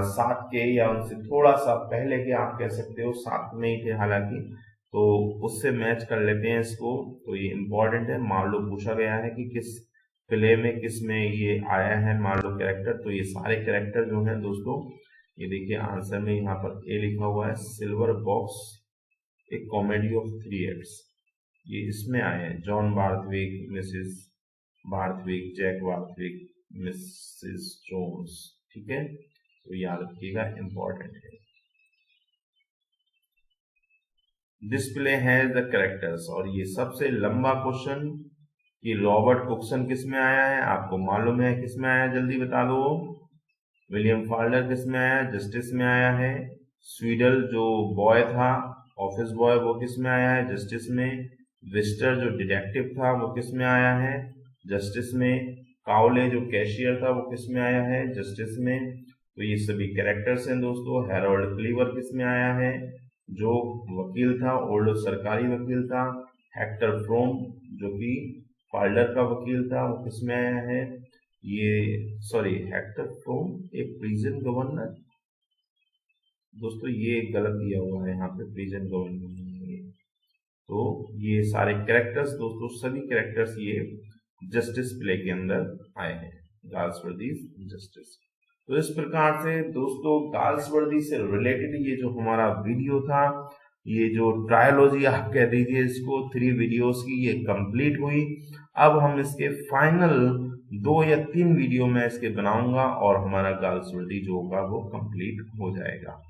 साथ के, या उनसे थोड़ा सा पहले के आप कह सकते हो, साथ में ही थे हालांकि, तो उससे मैच कर लेते हैं इसको। तो ये इंपॉर्टेंट है, मार्लो पूछा गया है कि किस प्ले में किस में ये आया है मार्लो कैरेक्टर। तो ये सारे कैरेक्टर जो हैं दोस्तों, ये देखिए आंसर में यहाँ पर ए लिखा हुआ है, सिल्वर बॉक्स एक कॉमेडी ऑफ थ्री एक्ट्स, ये इसमें आए हैं। John Barthwick, Mrs Barthwick, Jack Barthwick, Mrs Jones. ठीक है, तो याद रखिएगा, इंपॉर्टेंट है। डिस्प्ले है द कैरेक्टर्स, और ये सबसे लंबा क्वेश्चन कि रॉबर्ट कुक्सन किस में आया है, आपको मालूम है किस में आया, जल्दी बता दो। विलियम फाल्डर किस में आया, जस्टिस में आया है। स्वीडल जो बॉय था, ऑफिस बॉय, वो किस में आया है, जस्टिस में। विस्टर जो डिटेक्टिव था वो किस में आया है, जस्टिस में। काउले जो कैशियर था वो किस में आया है, जस्टिस में। तो ये सभी कैरेक्टर्स हैं दोस्तों। हैरोल्ड क्लीवर किस में आया है, जो वकील था, ओल्ड सरकारी वकील था। हेक्टर फ्रोम जो कि फाल्डर का वकील था, वो किस में आया है, ये सॉरी हेक्टर फ्रोम एक प्रिजन गवर्नर, दोस्तों ये गलत दिया हुआ है यहाँ पे, प्रिजन गवर्नर। तो ये सारे कैरेक्टर्स दोस्तों, सभी कैरेक्टर्स ये जस्टिस प्ले के अंदर आए हैं, गाल्सवर्दीज जस्टिस। तो इस प्रकार से दोस्तों गाल्सवर्दी से रिलेटेड ये जो हमारा वीडियो था, ये जो ट्रायोलॉजी आप कह दीजिए इसको, 3 वीडियोस की, ये कंप्लीट हुई। अब हम इसके फाइनल 2 या 3 वीडियो में इसके बनाऊंगा और हमारा गाल्सवर्दी जो होगा वो कंप्लीट हो जाएगा।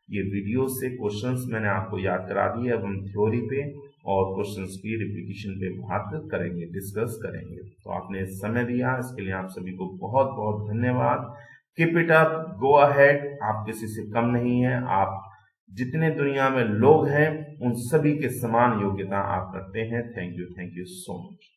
ये वीडियो से क्वेश्चंस मैंने आपको याद करा दिए। अब हम थ्योरी पे और क्वेश्चंस की रिपीटिशन पे बात करेंगे, डिस्कस करेंगे। तो आपने समय दिया, इसके लिए आप सभी को बहुत बहुत धन्यवाद। Keep it up, go ahead, आप किसी से कम नहीं है। आप जितने दुनिया में लोग हैं उन सभी के समान योग्यता आप रखते हैं। Thank you so much.